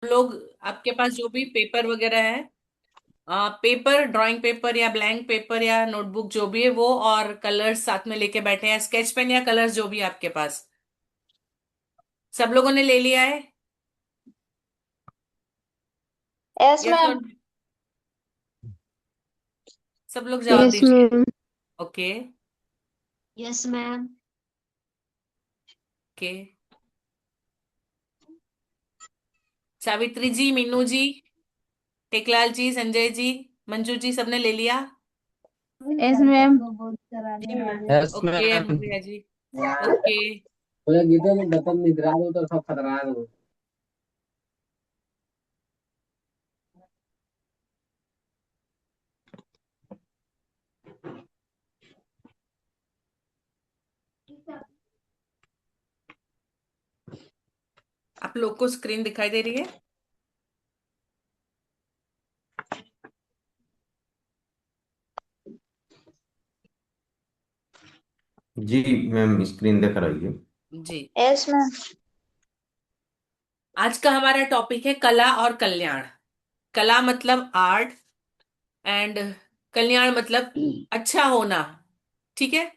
लोग, आपके पास जो भी पेपर वगैरह है, पेपर, ड्राइंग पेपर या ब्लैंक पेपर या नोटबुक जो भी है वो, और कलर्स साथ में लेके बैठे हैं, स्केच पेन या कलर्स जो भी है आपके पास, सब लोगों ने ले लिया है? यस यस और मैम। सब लोग जवाब यस दीजिए। Ma'am. Okay. Yes ma'am. Okay. Savitri ji, Meenu ji, Teklal ji, Sanjay ji, Manju ji, सबने ले लिया? Yes ma'am. Yes okay ma'am. Anupriya ji. Okay. तुझे गीते में बतन निद्रा दो तो सब खतरा दो। आप लोग को स्क्रीन दिखाई दे रही है? जी मैम, स्क्रीन दिख रही है। जी। Yes ma'am. आज का हमारा टॉपिक है कला और कल्याण। कला मतलब आर्ट, एंड कल्याण मतलब अच्छा होना। ठीक है।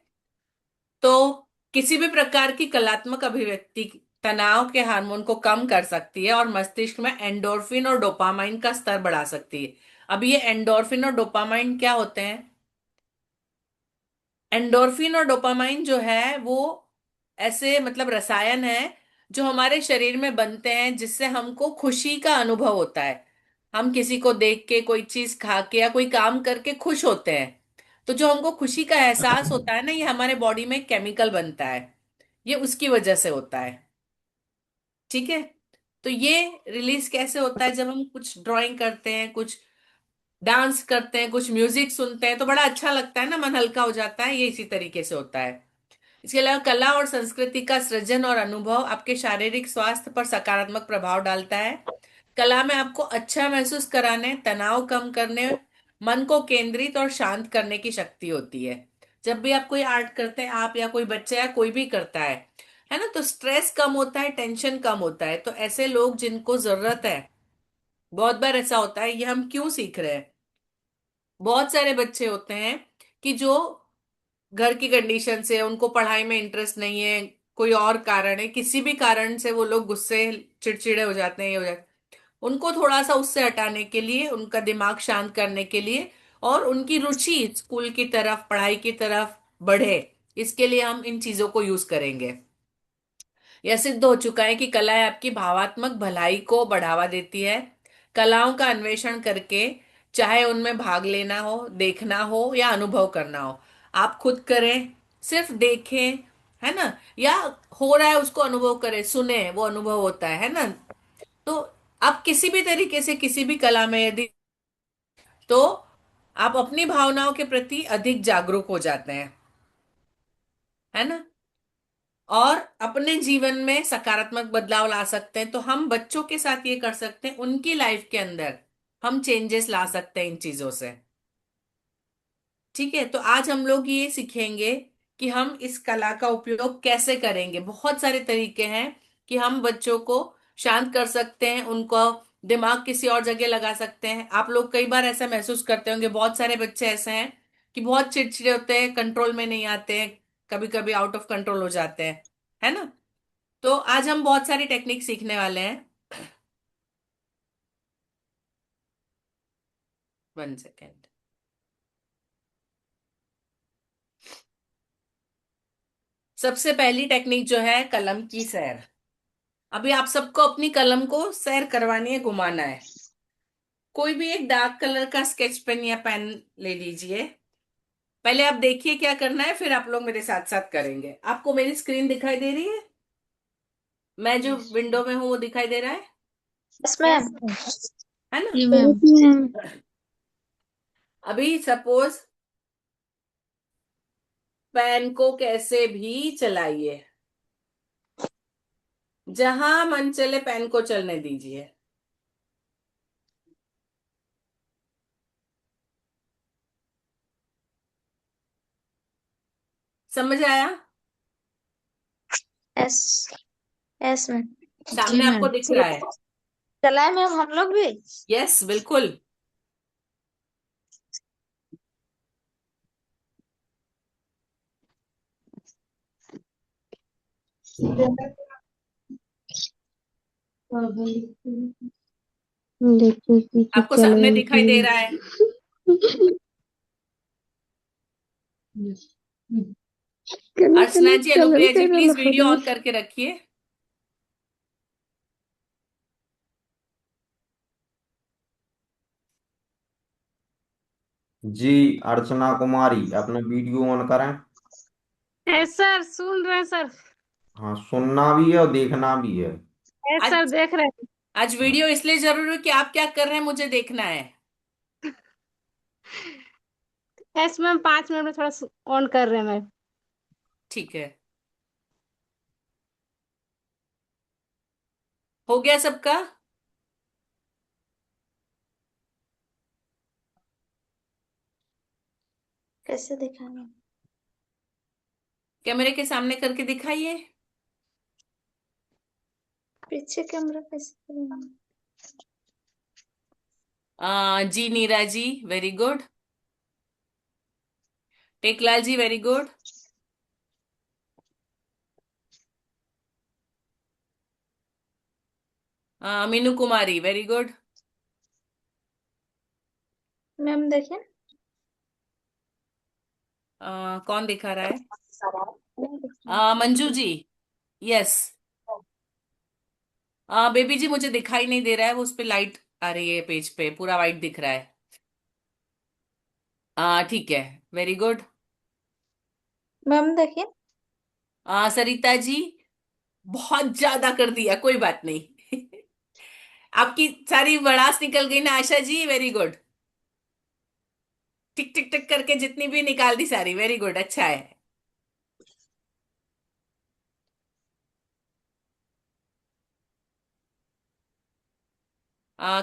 तो किसी भी प्रकार की कलात्मक अभिव्यक्ति तनाव के हार्मोन को कम कर सकती है और मस्तिष्क में एंडोर्फिन और डोपामाइन का स्तर बढ़ा सकती है। अब ये एंडोर्फिन और डोपामाइन क्या होते हैं? एंडोर्फिन और डोपामाइन जो है वो ऐसे मतलब रसायन है जो हमारे शरीर में बनते हैं, जिससे हमको खुशी का अनुभव होता है। हम किसी को देख के, कोई चीज खा के या कोई काम करके खुश होते हैं। तो जो हमको खुशी का एहसास होता है ना, ये हमारे बॉडी में केमिकल बनता है, ये उसकी वजह से होता है। ठीक है। तो ये रिलीज कैसे होता है? जब हम कुछ ड्राइंग करते हैं, कुछ डांस करते हैं, कुछ म्यूजिक सुनते हैं, तो बड़ा अच्छा लगता है ना, मन हल्का हो जाता है, ये इसी तरीके से होता है। इसके अलावा कला और संस्कृति का सृजन और अनुभव आपके शारीरिक स्वास्थ्य पर सकारात्मक प्रभाव डालता है। कला में आपको अच्छा महसूस कराने, तनाव कम करने, मन को केंद्रित और शांत करने की शक्ति होती है। जब भी आप कोई आर्ट करते हैं, आप या कोई बच्चा या कोई भी करता है ना, तो स्ट्रेस कम होता है, टेंशन कम होता है। तो ऐसे लोग जिनको जरूरत है, बहुत बार ऐसा होता है, ये हम क्यों सीख रहे हैं? बहुत सारे बच्चे होते हैं कि जो घर की कंडीशन से उनको पढ़ाई में इंटरेस्ट नहीं है, कोई और कारण है, किसी भी कारण से वो लोग गुस्से, चिड़चिड़े हो जाते हैं, ये हो जाते हैं। उनको थोड़ा सा उससे हटाने के लिए, उनका दिमाग शांत करने के लिए, और उनकी रुचि स्कूल की तरफ, पढ़ाई की तरफ बढ़े, इसके लिए हम इन चीजों को यूज करेंगे। यह सिद्ध हो चुका है कि कलाएं आपकी भावात्मक भलाई को बढ़ावा देती है। कलाओं का अन्वेषण करके, चाहे उनमें भाग लेना हो, देखना हो या अनुभव करना हो, आप खुद करें, सिर्फ देखें, है ना, या हो रहा है उसको अनुभव करें, सुने, वो अनुभव होता है ना। तो आप किसी भी तरीके से किसी भी कला में यदि, तो आप अपनी भावनाओं के प्रति अधिक जागरूक हो जाते हैं, है ना, और अपने जीवन में सकारात्मक बदलाव ला सकते हैं। तो हम बच्चों के साथ ये कर सकते हैं, उनकी लाइफ के अंदर हम चेंजेस ला सकते हैं इन चीजों से। ठीक है। तो आज हम लोग ये सीखेंगे कि हम इस कला का उपयोग कैसे करेंगे। बहुत सारे तरीके हैं कि हम बच्चों को शांत कर सकते हैं, उनको दिमाग किसी और जगह लगा सकते हैं। आप लोग कई बार ऐसा महसूस करते होंगे, बहुत सारे बच्चे ऐसे हैं कि बहुत चिड़चिड़े होते हैं, कंट्रोल में नहीं आते हैं, कभी कभी आउट ऑफ कंट्रोल हो जाते हैं, है ना। तो आज हम बहुत सारी टेक्निक सीखने वाले हैं। 1 सेकेंड। सबसे पहली टेक्निक जो है, कलम की सैर। अभी आप सबको अपनी कलम को सैर करवानी है, घुमाना है। कोई भी एक डार्क कलर का स्केच पेन या पेन ले लीजिए। पहले आप देखिए क्या करना है, फिर आप लोग मेरे साथ साथ करेंगे। आपको मेरी स्क्रीन दिखाई दे रही है? मैं जो विंडो में हूं वो दिखाई दे रहा है? Yes ma'am. है ना। जी मैम। Yes ma'am. अभी सपोज पेन को कैसे भी चलाइए, जहां मन चले पेन को चलने दीजिए। समझ आया? यस। Yes ma'am. जी सामने आपको मैम। दिख रहा है? चलाए मैम हम लोग भी। यस बिल्कुल। देखिए कि आपको सामने चलेगा दिखाई कि दे रहा है? अर्चना जी, अनुप्रिया जी, प्लीज वीडियो ऑन करके रखिए। जी, अर्चना कुमारी अपना वीडियो ऑन करें। यस सर सुन रहे हैं सर। हाँ, सुनना भी है और देखना भी है। यस सर आज देख रहे हैं। आज वीडियो इसलिए जरूरी है कि आप क्या कर रहे हैं मुझे देखना है। यस मैम 5 मिनट में थोड़ा ऑन कर रहे हैं मैम। ठीक है। हो गया सबका? कैसे दिखाना? कैमरे के सामने करके दिखाइए। पीछे कैमरा कैसे करेंगे? जी नीरा ji, very good. Teklal ji, very good. Meenu कुमारी, वेरी गुड। मैम देखिए। कौन दिखा रहा है? नहीं दिख रहा मंजू जी, यस। बेबी जी, मुझे दिखाई नहीं दे रहा है, वो उस पे लाइट आ रही है, पेज पे पूरा वाइट दिख रहा है। ठीक है, वेरी गुड। मैम देखिए। सरिता जी, बहुत ज्यादा कर दिया, कोई बात नहीं। आपकी सारी भड़ास निकल गई ना आशा जी, वेरी गुड। टिक टिक टिक करके जितनी भी निकाल दी सारी, वेरी गुड, अच्छा है।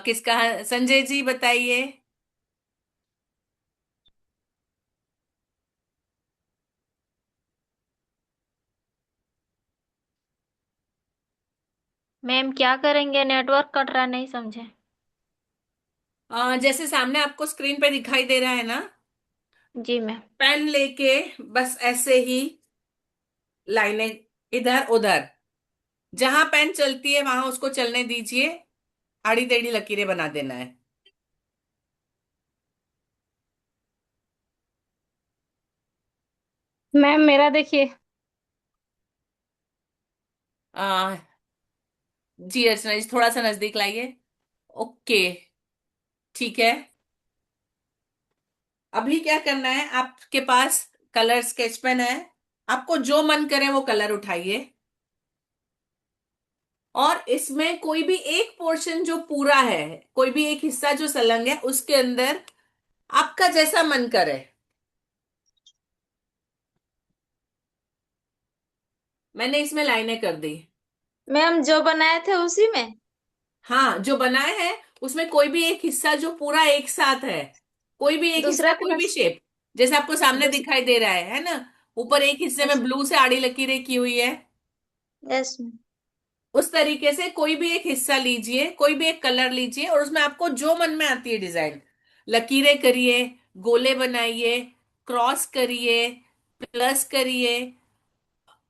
किसका? संजय जी बताइए। मैम क्या करेंगे नेटवर्क कट रहा नहीं समझे। जैसे सामने आपको स्क्रीन पे दिखाई दे रहा है ना, जी मैम। पेन लेके बस ऐसे ही लाइनें इधर उधर, जहां पेन चलती है वहां उसको चलने दीजिए, आड़ी टेढ़ी लकीरें बना देना है। मैम मेरा देखिए। आ, जी अर्चना जी, थोड़ा सा नजदीक लाइए। ओके, ठीक है। अभी क्या करना है, आपके पास कलर स्केच पेन है, आपको जो मन करे वो कलर उठाइए, और इसमें कोई भी एक पोर्शन जो पूरा है, कोई भी एक हिस्सा जो संलग्न है, उसके अंदर आपका जैसा मन करे। मैंने इसमें लाइनें कर दी। मैम जो बनाए थे उसी में। हाँ, जो बनाए हैं उसमें कोई भी एक हिस्सा जो पूरा एक साथ है, कोई भी एक दूसरा हिस्सा, कोई भी क्लास। शेप, जैसे आपको सामने दूस, दिखाई दे रहा है ना, ऊपर एक हिस्से में ब्लू से आड़ी लकीरें की हुई है, यस मैम। उस तरीके से कोई भी एक हिस्सा लीजिए, कोई भी एक कलर लीजिए, और उसमें आपको जो मन में आती है डिजाइन, लकीरें करिए, गोले बनाइए, क्रॉस करिए, प्लस करिए,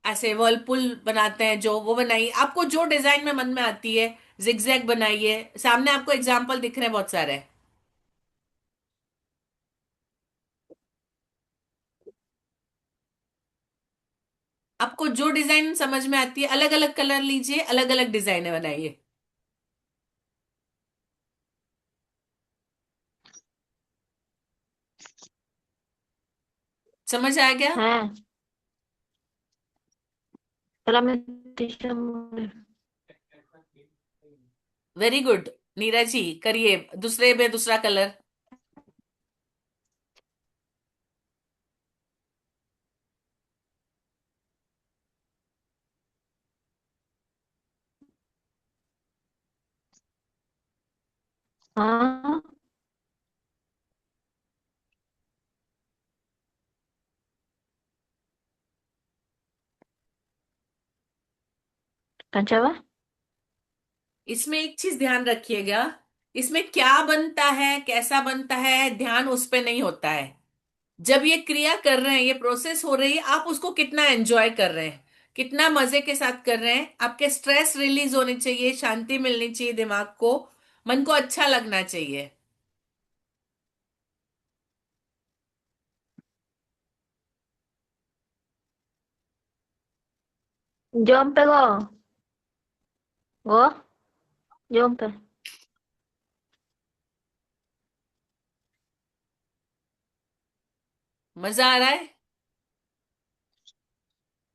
ऐसे वर्लपुल बनाते हैं जो, वो बनाइए, आपको जो डिजाइन में मन में आती है। जिगजैग बनाइए, सामने आपको एग्जाम्पल दिख रहे हैं बहुत सारे। आपको जो डिजाइन समझ में आती है, अलग अलग कलर लीजिए, अलग अलग डिजाइने बनाइए। समझ आ गया? हाँ चला मैं वेरी गुड। नीरज जी करिए, दूसरे में दूसरा कलर। हाँ कंचावा। इसमें एक चीज ध्यान रखिएगा, इसमें क्या बनता है कैसा बनता है ध्यान उस पे नहीं होता है। जब ये क्रिया कर रहे हैं, ये प्रोसेस हो रही है, आप उसको कितना एंजॉय कर रहे हैं, कितना मजे के साथ कर रहे हैं। आपके स्ट्रेस रिलीज होनी चाहिए, शांति मिलनी चाहिए, दिमाग को, मन को अच्छा लगना चाहिए। Jom pe go. Go. Jom pe. मजा आ रहा है?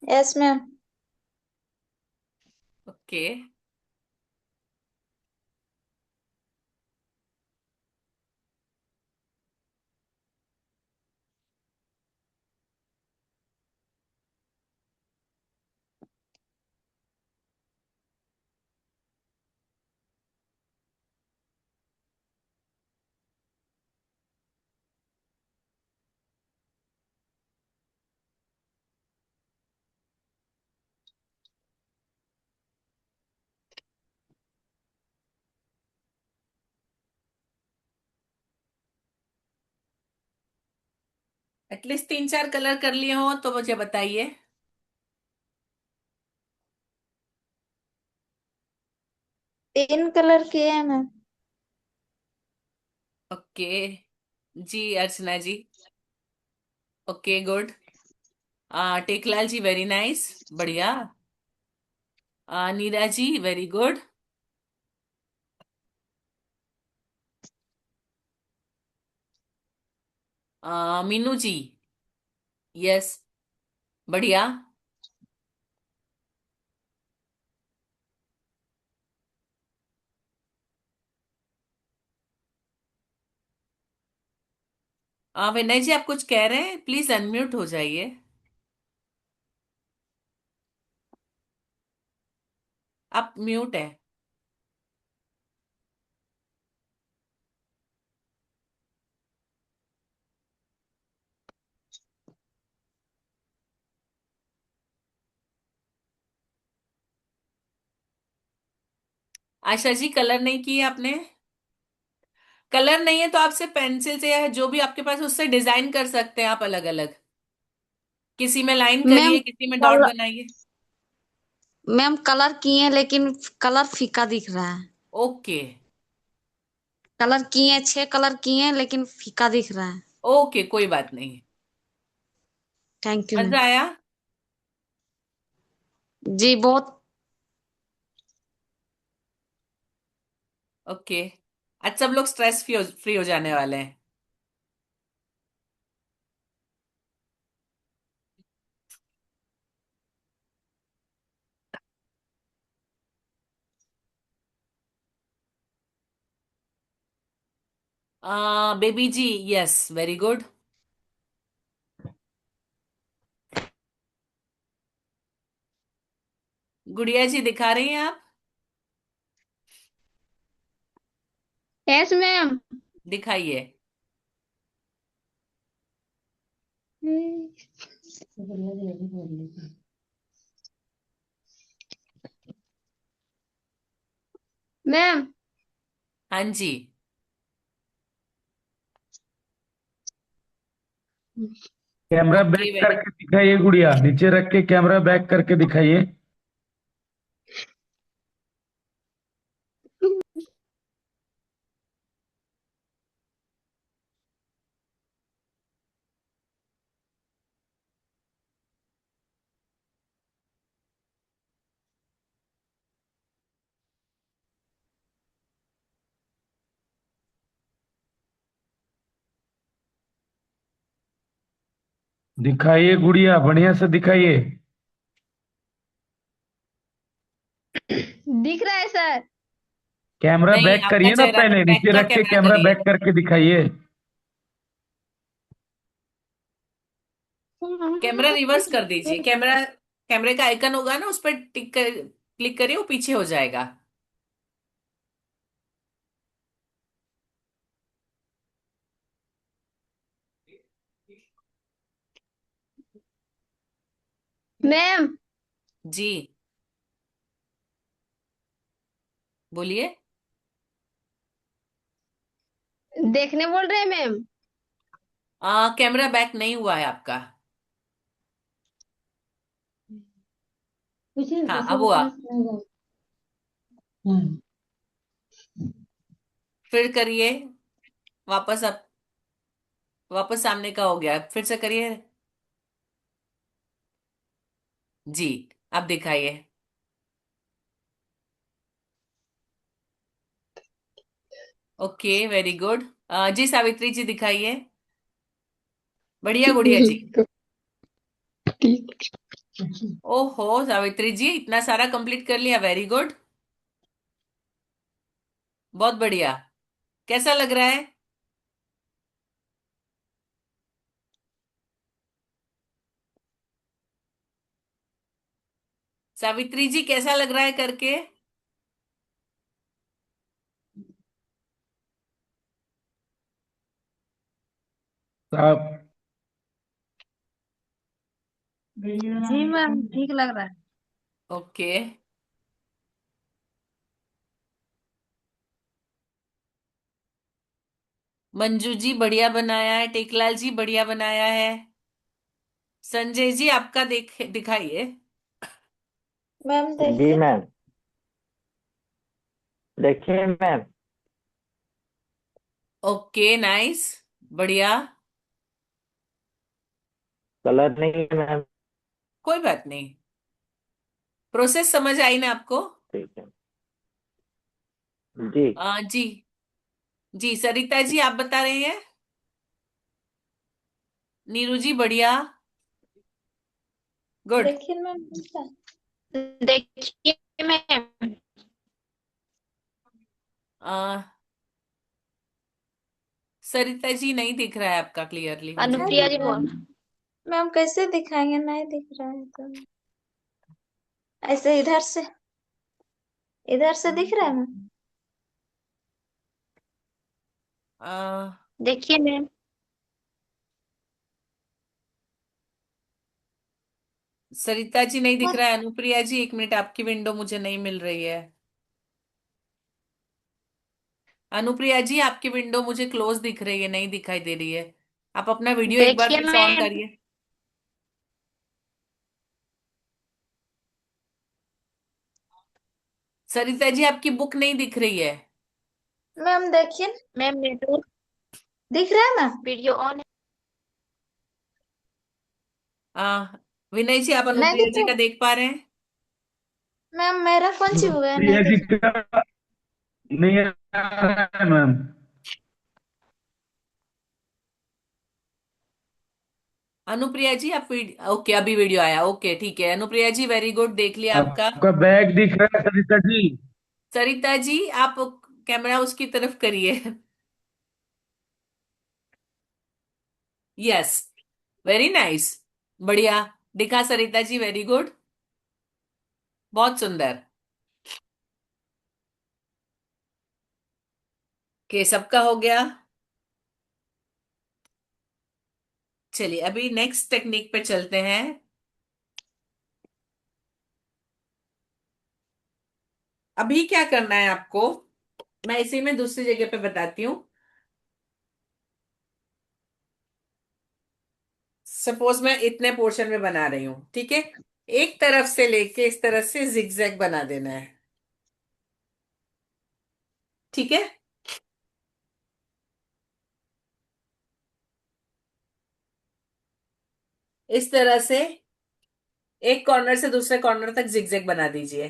Yes, ma'am. Okay. At least 3-4 colour कर लिए हो तो मुझे बताइए। 3 कलर किए हैं मैम। ओके जी, Archana ji. Okay good. Teklal ji very nice, बढ़िया। Neera ji very good. Meenu ji yes, बढ़िया। विनय जी आप कुछ कह रहे हैं, प्लीज अनम्यूट हो जाइए। आप म्यूट है। आशा जी कलर नहीं किए आपने? कलर नहीं है तो आपसे पेंसिल से या जो भी आपके पास उससे डिजाइन कर सकते हैं आप अलग अलग। किसी में लाइन मैम करिए, किसी में डॉट कल बनाइए। मैम कलर किए लेकिन कलर फीका दिख रहा है। ओके। कलर किए 6 कलर किए लेकिन फीका दिख रहा है। ओके कोई बात नहीं। Thank you ma'am. मजा आया? जी बहुत। ओके। आज सब लोग स्ट्रेस फ्री हो जाने वाले हैं। बेबी जी यस, वेरी गुड। गुड़िया जी दिखा रही हैं आप? Yes ma'am. दिखाइए। मैम हाँ जी। Camera okay back very. करके दिखाइए गुड़िया, नीचे रख के कैमरा बैक करके दिखाइए। दिखाइए गुड़िया, बढ़िया से दिखाइए। दिख रहा है सर। कैमरा नहीं, बैक आपका करिए ना, चेहरा पहले बैक नीचे का रख के कैमरा कैमरा करिए। बैक करके दिखाइए। कैमरा रिवर्स कर दीजिए। कैमरे का आइकन होगा ना, उस पर क्लिक करिए, वो पीछे हो जाएगा। मैम जी। बोलिए। देखने बोल रहे हैं मैम। कैमरा बैक नहीं हुआ है आपका। पूछिए हाँ, किसी अब के हुआ। पास रहेगा। हम्म। फिर करिए। वापस अब वापस सामने का हो गया, फिर से करिए। जी, अब दिखाइए। Okay, very good. जी सावित्री जी दिखाइए। बढ़िया गुड़िया जी। ओहो सावित्री जी, इतना सारा कंप्लीट कर लिया, वेरी गुड। बहुत बढ़िया। कैसा लग रहा है? सावित्री जी कैसा लग रहा है करके? साहब, जी मैम, ठीक लग रहा है। ओके। मंजू जी बढ़िया बनाया है, टेकलाल जी बढ़िया बनाया है। संजय जी आपका दिखाइए। मैम जी देखिए। मैम, देखिए मैम। Okay, nice. बढ़िया। कलर नहीं है मैम। कोई बात नहीं। प्रोसेस समझ आई ना आपको? ठीक है जी। जी। जी सरिता जी आप बता रहे हैं। नीरू जी बढ़िया। गुड। देखिए मैम कैसा। देखिए मैम। सरिता जी नहीं दिख रहा है आपका क्लियरली मुझे। अनुप्रिया जी बोल। मैम कैसे दिखाएंगे, नहीं दिख रहा है तो। ऐसे इधर से दिख रहा है मैम। आ, देखिए मैम। सरिता जी नहीं दिख मैम रहा है। अनुप्रिया जी एक मिनट, आपकी विंडो मुझे नहीं मिल रही है। अनुप्रिया जी आपकी विंडो मुझे क्लोज दिख रही है, नहीं दिखाई दे रही है। आप अपना वीडियो एक बार देखिए फिर से ऑन मैम। करिए। सरिता जी आपकी बुक नहीं दिख रही है। मैम देखिए। मैम नेटवर्क दिख रहा है मैम, वीडियो ऑन है। आ, विनय जी आप नहीं अनुप्रिया दिख जी रहा का देख पा रहे हैं? है मैम, मेरा कौन सी हुआ है, नहीं प्रिया जी दिख का नहीं आ रहा है मैम। अनुप्रिया जी आप ओके, अभी वीडियो आया। ओके ठीक है अनुप्रिया जी, वेरी गुड, देख लिया आपका। आपका बैग दिख रहा है सरिता जी। सरिता जी आप कैमरा उसकी तरफ करिए। Yes, very nice. बढ़िया। दिखा सरिता जी, वेरी गुड। बहुत सुंदर। के सबका हो गया। चलिए अभी नेक्स्ट टेक्निक पे चलते हैं। अभी क्या करना है आपको, मैं इसी में दूसरी जगह पे बताती हूँ। सपोज मैं इतने पोर्शन में बना रही हूँ, ठीक है। एक तरफ से लेके इस तरह से जिगजैग बना देना है, ठीक है। इस तरह से एक कॉर्नर से दूसरे कॉर्नर तक जिगजैग बना दीजिए।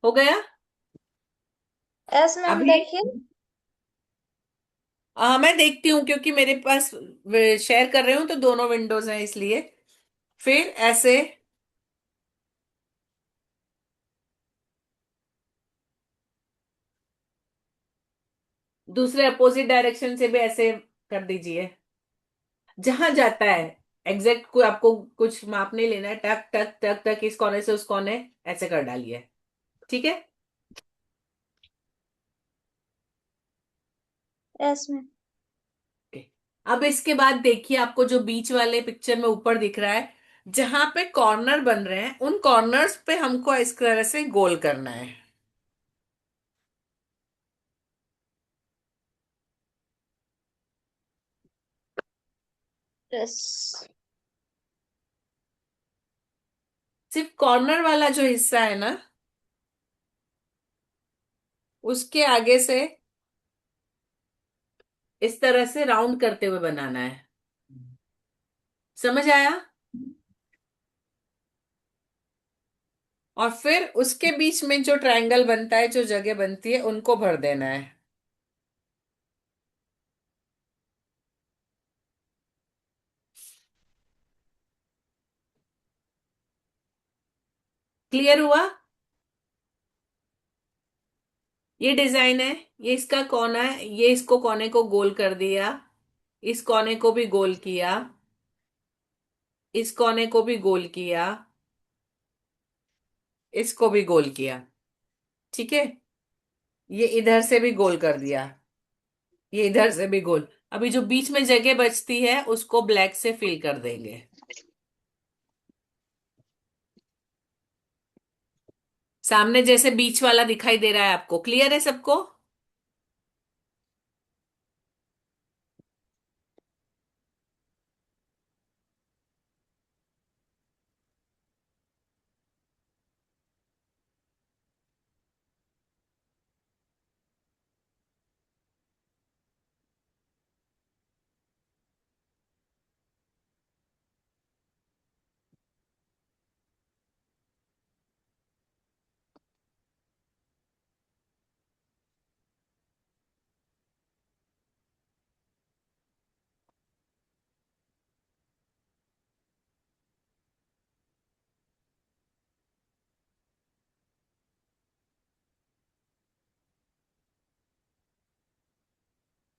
हो गया। यस मैम अभी देखिए। मैं देखती हूँ क्योंकि मेरे पास शेयर कर रही हूँ तो दोनों विंडोज हैं इसलिए। फिर ऐसे दूसरे अपोजिट डायरेक्शन से भी ऐसे कर दीजिए। जहां जाता है एग्जैक्ट, कोई आपको कुछ माप नहीं लेना है, टक टक टक टक इस कोने से उस कोने ऐसे कर डालिए, ठीक है। Yes ma'am. अब इसके बाद देखिए, आपको जो बीच वाले पिक्चर में ऊपर दिख रहा है, जहां पे कॉर्नर बन रहे हैं, उन कॉर्नर्स पे हमको इस तरह से गोल करना है। यस। सिर्फ कॉर्नर वाला जो हिस्सा है ना, उसके आगे से इस तरह से राउंड करते हुए बनाना है। समझ आया? और फिर उसके बीच में जो ट्रायंगल बनता है, जो जगह बनती है, उनको भर देना है। क्लियर हुआ? ये डिजाइन है, ये इसका कोना है, ये इसको कोने को गोल कर दिया, इस कोने को भी गोल किया, इस कोने को भी गोल किया, इसको भी गोल किया। ठीक है, ये इधर से भी गोल कर दिया, ये इधर से भी गोल। अभी जो बीच में जगह बचती है उसको ब्लैक से फिल कर देंगे। सामने जैसे बीच वाला दिखाई दे रहा है आपको, क्लियर है सबको?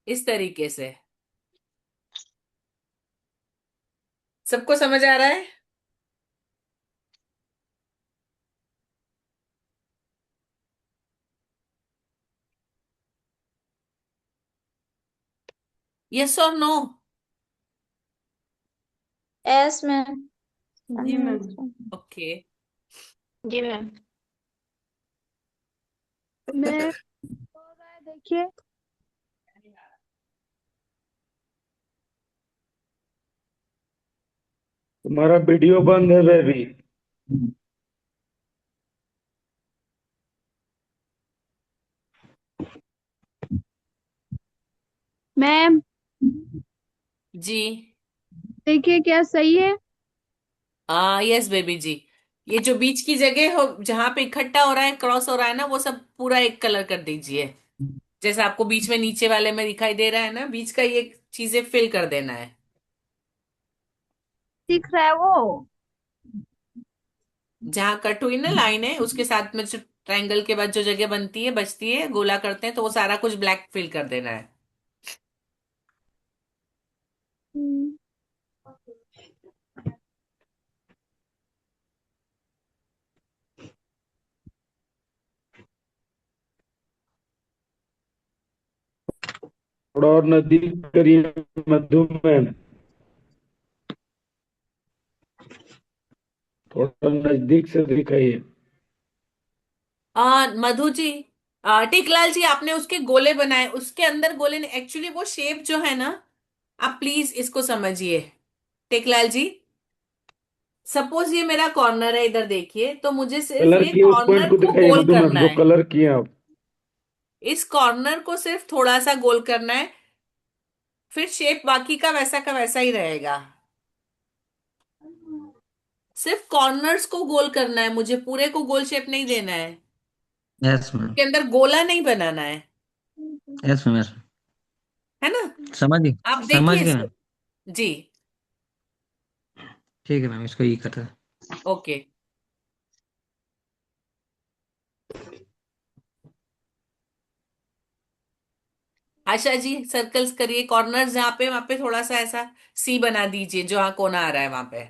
इस तरीके से। सबको समझ आ रहा है? Yes or no? Yes ma'am. जी मैम। ओके। जी मैम। मैं देखिए। तुम्हारा वीडियो बंद है बेबी। मैम जी। देखिए क्या सही है। यस बेबी जी। ये जो बीच की जगह हो, जहां पे इकट्ठा हो रहा है, क्रॉस हो रहा है ना, वो सब पूरा एक कलर कर दीजिए। जैसा आपको बीच में नीचे वाले में दिखाई दे रहा है ना, बीच का ये चीजें फिल कर देना है। दिख रहा है वो। जहां कट हुई ना लाइन है, उसके साथ में जो ट्रायंगल के बाद जो जगह बनती है, बचती है, गोला करते हैं, तो वो सारा कुछ ब्लैक फिल कर देना है। हम्म, थोड़ा और नजदीक करिए मधु मैम। थोड़ा नजदीक से दिखाइए। मधु जी, टेकलाल जी, आपने उसके गोले बनाए, उसके अंदर गोले ने एक्चुअली वो शेप जो है ना, आप प्लीज इसको समझिए। टेकलाल जी, सपोज ये मेरा कॉर्नर है, इधर देखिए, तो मुझे सिर्फ कलर ये किए उस पॉइंट कॉर्नर को को दिखाइए गोल मधु मैम, करना जो है। कलर किए आप। इस कॉर्नर को सिर्फ थोड़ा सा गोल करना है, फिर शेप बाकी का वैसा ही रहेगा। सिर्फ कॉर्नर्स को गोल करना है, मुझे पूरे को गोल शेप नहीं देना है। Yes ma'am. के अंदर गोला नहीं बनाना है। Yes ma'am. यस। है ना? समझ गए। आप समझ देखिए गए इसको। मैम। जी। ठीक है मैम, इसको ये कर रहा है। ओके। आशा जी, सर्कल्स करिए, कॉर्नर्स जहाँ पे, वहां पे थोड़ा सा ऐसा सी बना दीजिए, जहाँ कोना आ रहा है वहां पे।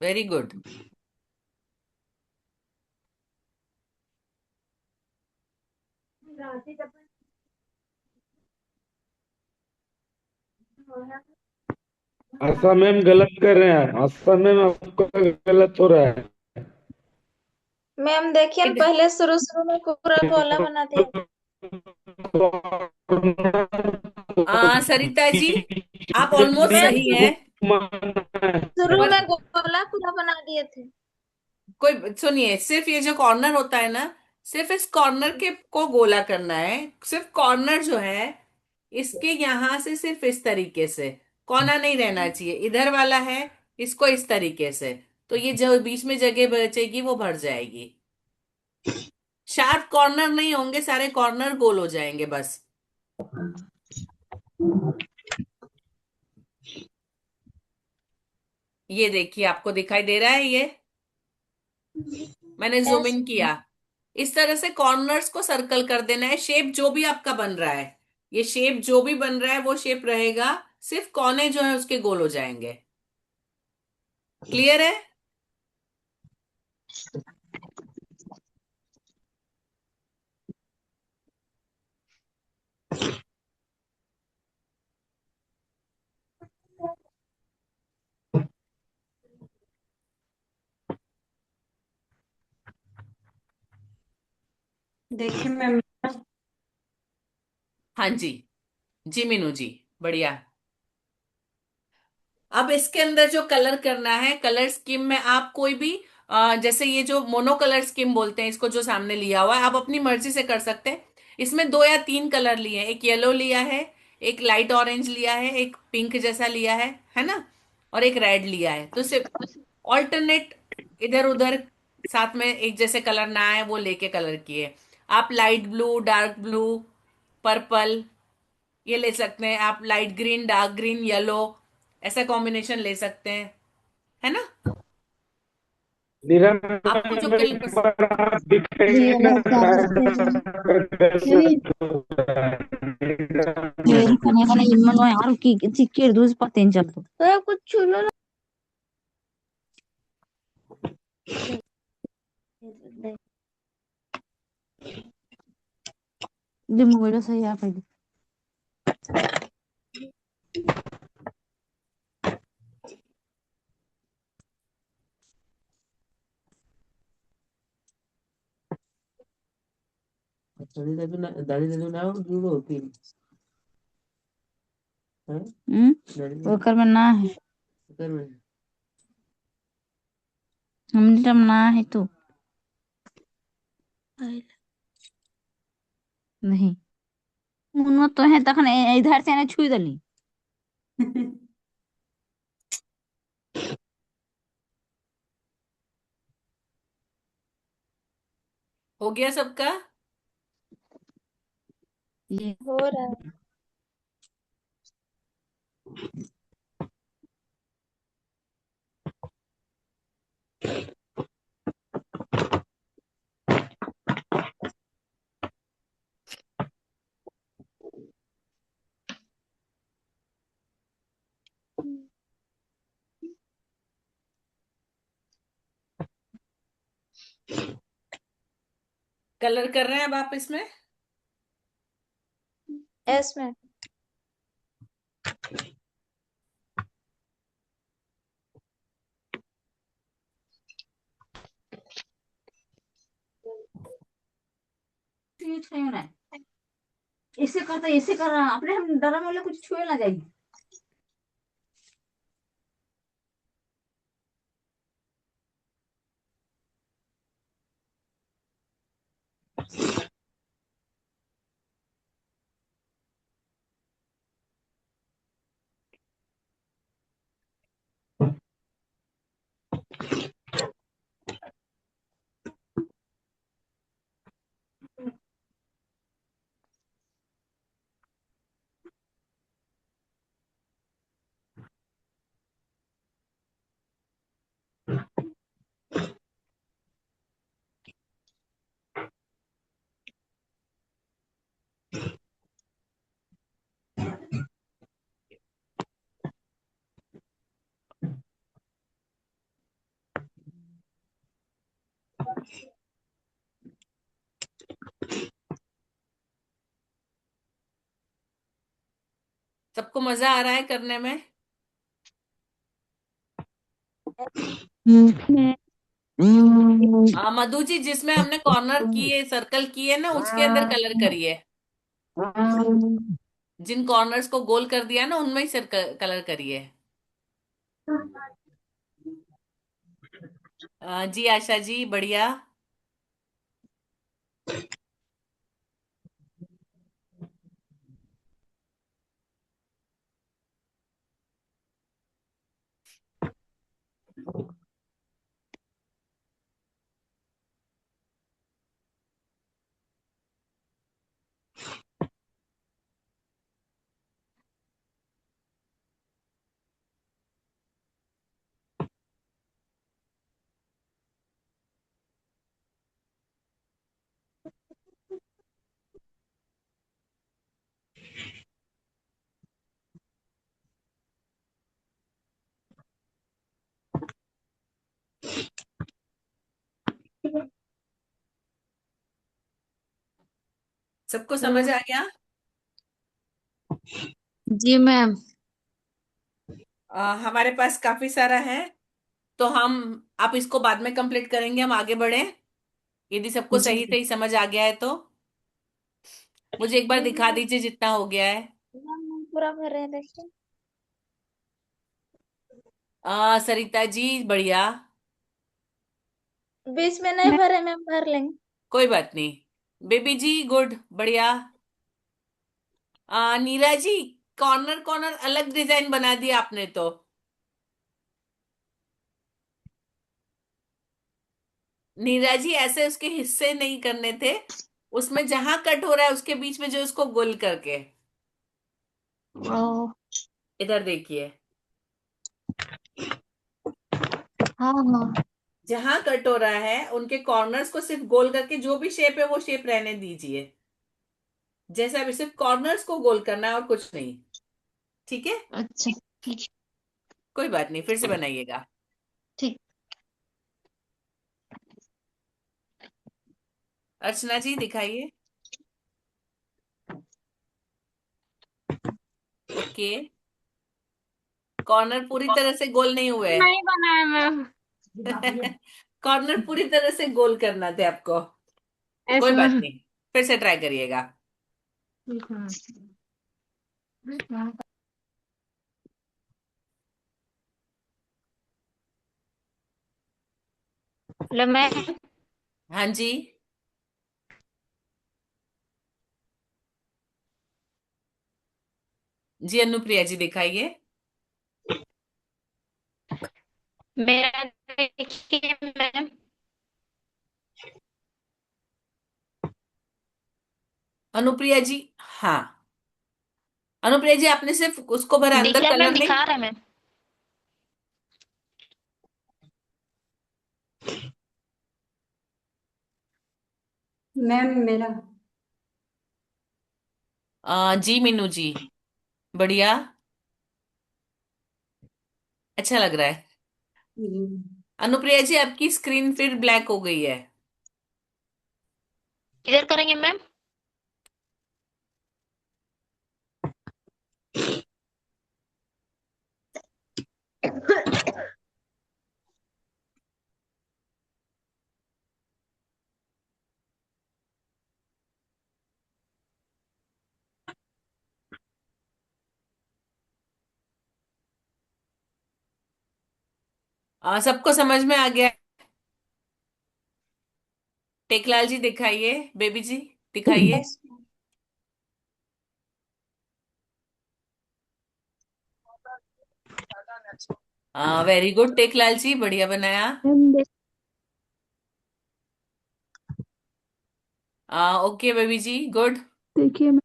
Very good. आशा मैम गलत कर रहे हैं, आशा मैम आपका गलत हो रहा है। मैम देखिए ना, पहले शुरू शुरू में पूरा गोला बना दिया। सरिता जी, आप ऑलमोस्ट मैम सही हैं। शुरू पर में गोला पूरा बना दिए थे। कोई सुनिए, सिर्फ ये जो कॉर्नर होता है ना, सिर्फ इस कॉर्नर के को गोला करना है। सिर्फ कॉर्नर जो है, इसके यहां से सिर्फ इस तरीके से कोना नहीं रहना चाहिए, इधर वाला है, इसको इस तरीके से। तो ये जो बीच में जगह बचेगी वो भर जाएगी। शार्प कॉर्नर नहीं होंगे, सारे कॉर्नर गोल हो जाएंगे बस। ये देखिए, आपको दिखाई दे रहा है ये? मैंने जूम यस। इन किया। इस तरह से कॉर्नर्स को सर्कल कर देना है। शेप जो भी आपका बन रहा है, ये शेप जो भी बन रहा है वो शेप रहेगा, सिर्फ कोने जो है उसके गोल हो जाएंगे। क्लियर है? देखिए मैम। हाँ जी। जी मीनू जी, बढ़िया। अब इसके अंदर जो कलर करना है, कलर स्कीम में आप कोई भी जैसे ये जो मोनो कलर स्कीम बोलते हैं इसको, जो सामने लिया हुआ है, आप अपनी मर्जी से कर सकते हैं। इसमें 2 या 3 कलर लिए हैं। एक येलो लिया है, एक लाइट ऑरेंज लिया है, एक पिंक जैसा लिया है ना, और एक रेड लिया है। तो सिर्फ ऑल्टरनेट इधर उधर साथ में एक जैसे कलर ना आए वो लेके कलर किए। आप light blue, dark blue, purple ये ले सकते हैं। आप light green, dark green, yellow, ऐसा कॉम्बिनेशन ले सकते हैं, है ना? आपको जो कलर पसंद। दिखेगा ಯಾರು ಚಿಕ್ಕಿ ಪತ್ತೇನ್ ಚಲ್ತು कुछ छूलो ना। दिमुगड़ो सही आप दाढ़ी ना जुड़ो होती है। ओकर में ना है, हमने तब ना है तो नहीं मुन्नो तो है तखन इधर से ने छुई दली। हो गया सबका? ये हो रहा है। कलर कर रहे हैं अब आप इसमें? Yes ma'am. छुए ना ऐसे करता ऐसे कर रहा अपने हम डरा वाले कुछ छुए ना जाएगी। सबको मजा आ रहा है करने में? मधु जी, जिसमें हमने कॉर्नर किए, सर्कल किए ना, उसके अंदर कलर करिए। जिन कॉर्नर्स को गोल कर दिया ना, उनमें ही सर्कल कलर करिए। जी आशा जी, बढ़िया। सबको समझ आ गया? जी मैम। हमारे पास काफी सारा है, तो हम, आप इसको बाद में कंप्लीट करेंगे, हम आगे बढ़े। यदि सबको जी सही सही समझ आ गया है तो मुझे एक बार दिखा दीजिए जितना हो गया है। मैम पूरा भर रहे हैं, देखिए। सरिता जी, बढ़िया। बीच में नहीं भरे मैम, भर लेंगे। कोई बात नहीं। बेबी जी, गुड, बढ़िया। नीरा जी, कॉर्नर कॉर्नर अलग डिजाइन बना दिया आपने तो। नीरा जी, ऐसे उसके हिस्से नहीं करने थे, उसमें जहां कट हो रहा है उसके बीच में जो उसको गोल करके। ओ, इधर देखिए। हाँ हाँ। जहां कट हो रहा है उनके कॉर्नर्स को सिर्फ गोल करके, जो भी शेप है वो शेप रहने दीजिए। जैसा भी, सिर्फ कॉर्नर्स को गोल करना है और कुछ नहीं। ठीक है? अच्छा, ठीक। कोई बात नहीं, फिर से बनाइएगा। ठीक। अर्चना जी, दिखाइए। ओके। कॉर्नर पूरी तरह से गोल नहीं हुए हैं। नहीं बनाया मैम। कॉर्नर पूरी तरह से गोल करना थे आपको। यस कोई बात मैम। नहीं, फिर से ट्राई करिएगा। Hello ma'am. हाँ जी। जी अनुप्रिया जी, दिखाइए। मेरा देखिए मैम। अनुप्रिया जी, हाँ। अनुप्रिया जी, आपने सिर्फ उसको भरा, दिख अंदर रहा है मैम, कलर नहीं। दिखा रहा है मैम। मैम मेरा। जी मीनू जी, बढ़िया। अच्छा लग रहा है। अनुप्रिया जी, आपकी स्क्रीन फिर ब्लैक हो गई है। किधर करेंगे मैम? सबको समझ में आ गया? टेकलाल जी, दिखाइए। बेबी जी, दिखाइए। यस वेरी गुड टेकलाल जी, बढ़िया बनाया। मैम। ओके बेबी जी, गुड। देखिए मैम।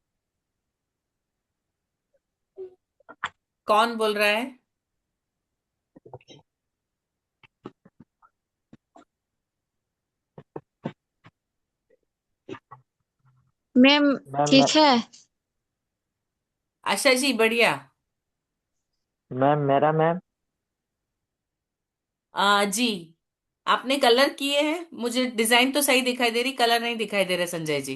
कौन बोल रहा है? मैम मैम ठीक है। आशा जी, बढ़िया। मैम मेरा मैम। जी, आपने कलर किए हैं, मुझे डिजाइन तो सही दिखाई दे रही, कलर नहीं दिखाई दे रहा संजय जी।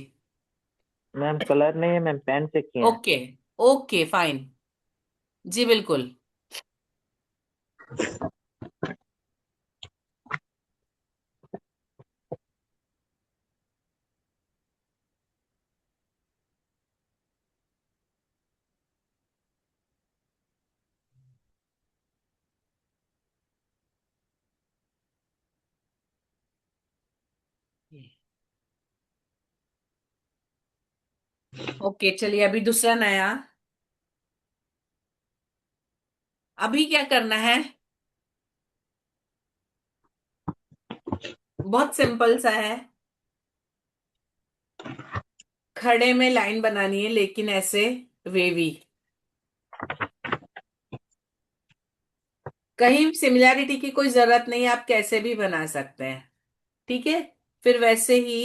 मैम कलर नहीं है मैम, पेन से किए हैं। ओके। Okay fine. जी बिल्कुल। ओके चलिए, अभी दूसरा नया। अभी क्या करना है, बहुत सिंपल सा है। खड़े में लाइन बनानी है, लेकिन ऐसे वेवी। कहीं सिमिलैरिटी की कोई जरूरत नहीं है, आप कैसे भी बना सकते हैं। ठीक है, फिर वैसे ही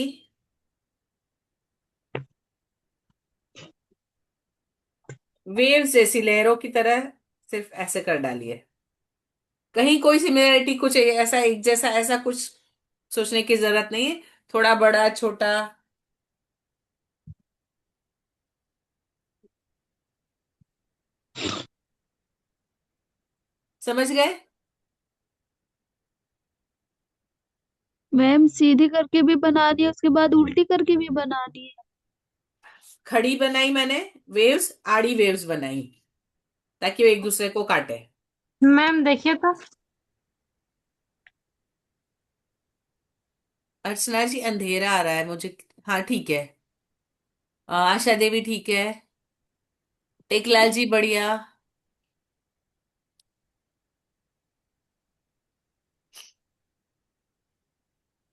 वेव्स जैसी लहरों की तरह सिर्फ ऐसे कर डालिए। कहीं कोई सिमिलरिटी कुछ ऐसा एक जैसा ऐसा कुछ सोचने की जरूरत नहीं है। थोड़ा बड़ा छोटा, समझ गए? मैम सीधी करके भी बनानी है, उसके बाद उल्टी करके भी बनानी है। खड़ी बनाई मैंने वेव्स, आड़ी वेव्स बनाई ताकि वो एक दूसरे को काटे। मैम देखिए तो। अर्चना जी अंधेरा आ रहा है मुझे। हाँ ठीक है। आशा देवी ठीक है। टेकलाल जी बढ़िया।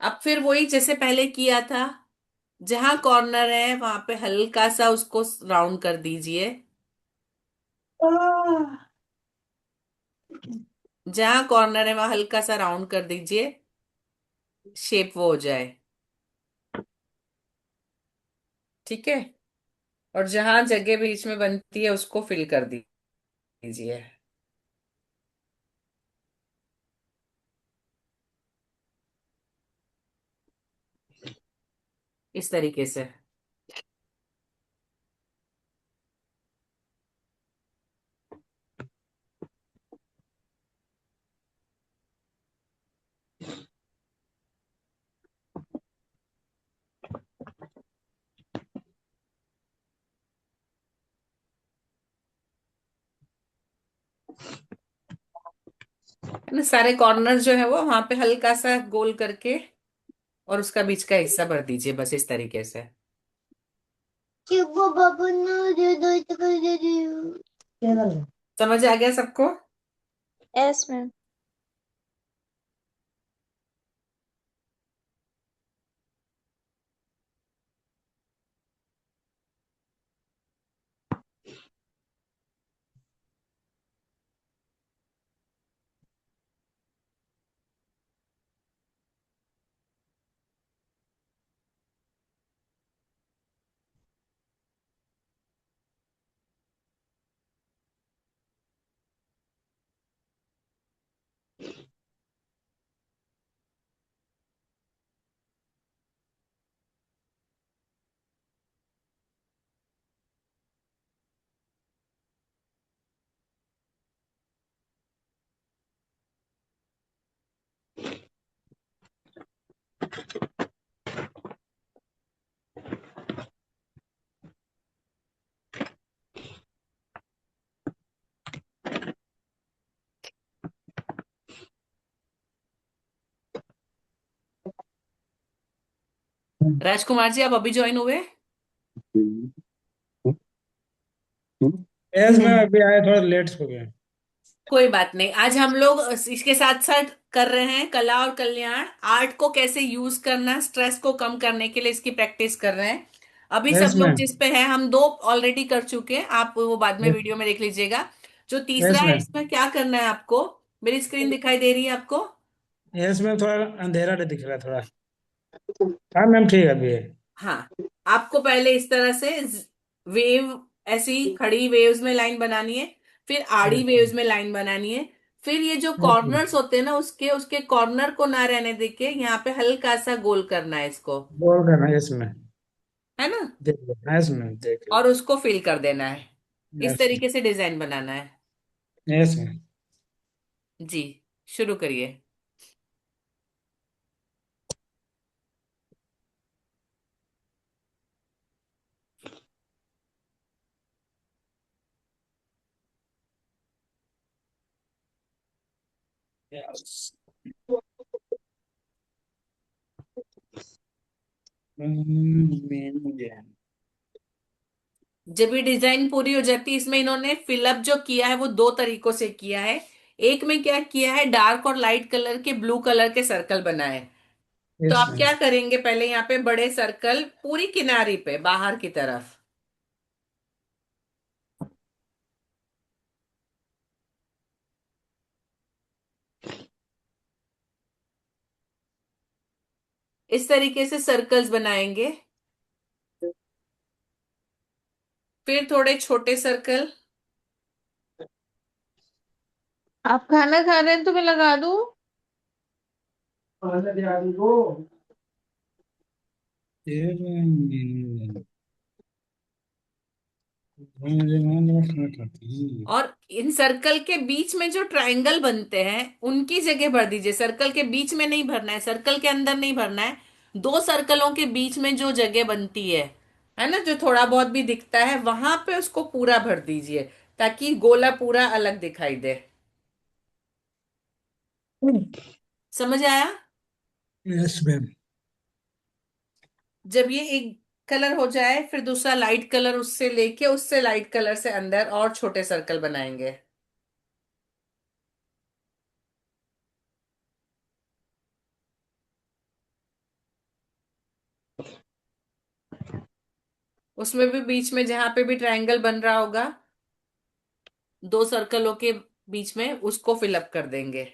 अब फिर वही जैसे पहले किया था, जहां कॉर्नर है वहां पे हल्का सा उसको राउंड कर दीजिए। जहां कॉर्नर है वहां हल्का सा राउंड कर दीजिए, शेप वो हो जाए। ठीक है, और जहां जगह बीच में बनती है उसको फिल कर दीजिए इस तरीके से। है ना, सारे कॉर्नर जो है वो वहां पे हल्का सा गोल करके और उसका बीच का हिस्सा भर दीजिए, बस इस तरीके से। समझ आ गया सबको? Yes ma'am. राजकुमार जी आप अभी ज्वाइन हुए? यस मैम, अभी आए, थोड़ा लेट हो गया। कोई बात नहीं, आज हम लोग इसके साथ साथ कर रहे हैं कला और कल्याण। आर्ट को कैसे यूज करना स्ट्रेस को कम करने के लिए, इसकी प्रैक्टिस कर रहे हैं। अभी सब यस लोग मैम। जिस पे हैं, हम दो ऑलरेडी कर चुके हैं, आप वो बाद में वीडियो में देख लीजिएगा। जो तीसरा यस है मैम। इसमें क्या करना है आपको, मेरी स्क्रीन दिखाई दे रही है आपको? यस मैम, थोड़ा अंधेरा दिख रहा है थोड़ा। हाँ मैम, ठीक है अभी है। हाँ, आपको पहले इस तरह से वेव, ऐसी खड़ी वेव्स में लाइन बनानी है, फिर आड़ी यस वेव्स में लाइन बनानी है। फिर ये जो यस मैम, कॉर्नर्स होते हैं ना, उसके उसके कॉर्नर को ना रहने देके यहाँ पे हल्का सा गोल करना है इसको। बोल करना, यस मैम। है ना, देख लो, यस मैम, देख लो। और उसको फिल कर देना है। इस यस तरीके से डिजाइन बनाना है। Yes ma'am. जी, शुरू करिए। यस। जब ये डिजाइन पूरी हो जाती है, इसमें इन्होंने फिलअप जो किया है वो दो तरीकों से किया है। एक में क्या किया है, डार्क और लाइट कलर के ब्लू कलर के सर्कल बनाए। तो यस आप मैम। क्या करेंगे, पहले यहाँ पे बड़े सर्कल पूरी किनारी पे बाहर की तरफ, इस तरीके से सर्कल्स बनाएंगे। फिर थोड़े छोटे सर्कल। आप खाना खा रहे हैं तो मैं लगा दूं? और इन सर्कल के बीच में जो ट्रायंगल बनते हैं उनकी जगह भर दीजिए। सर्कल के बीच में नहीं भरना है, सर्कल के अंदर नहीं भरना है। दो सर्कलों के बीच में जो जगह बनती है ना, जो थोड़ा बहुत भी दिखता है वहां पे उसको पूरा भर दीजिए, ताकि गोला पूरा अलग दिखाई दे। समझ आया? Yes ma'am. जब ये एक कलर हो जाए, फिर दूसरा लाइट कलर उससे लेके उससे लाइट कलर से अंदर और छोटे सर्कल बनाएंगे। उसमें भी बीच में जहां पे भी ट्रायंगल बन रहा होगा, दो सर्कलों के बीच में उसको फिलअप कर देंगे।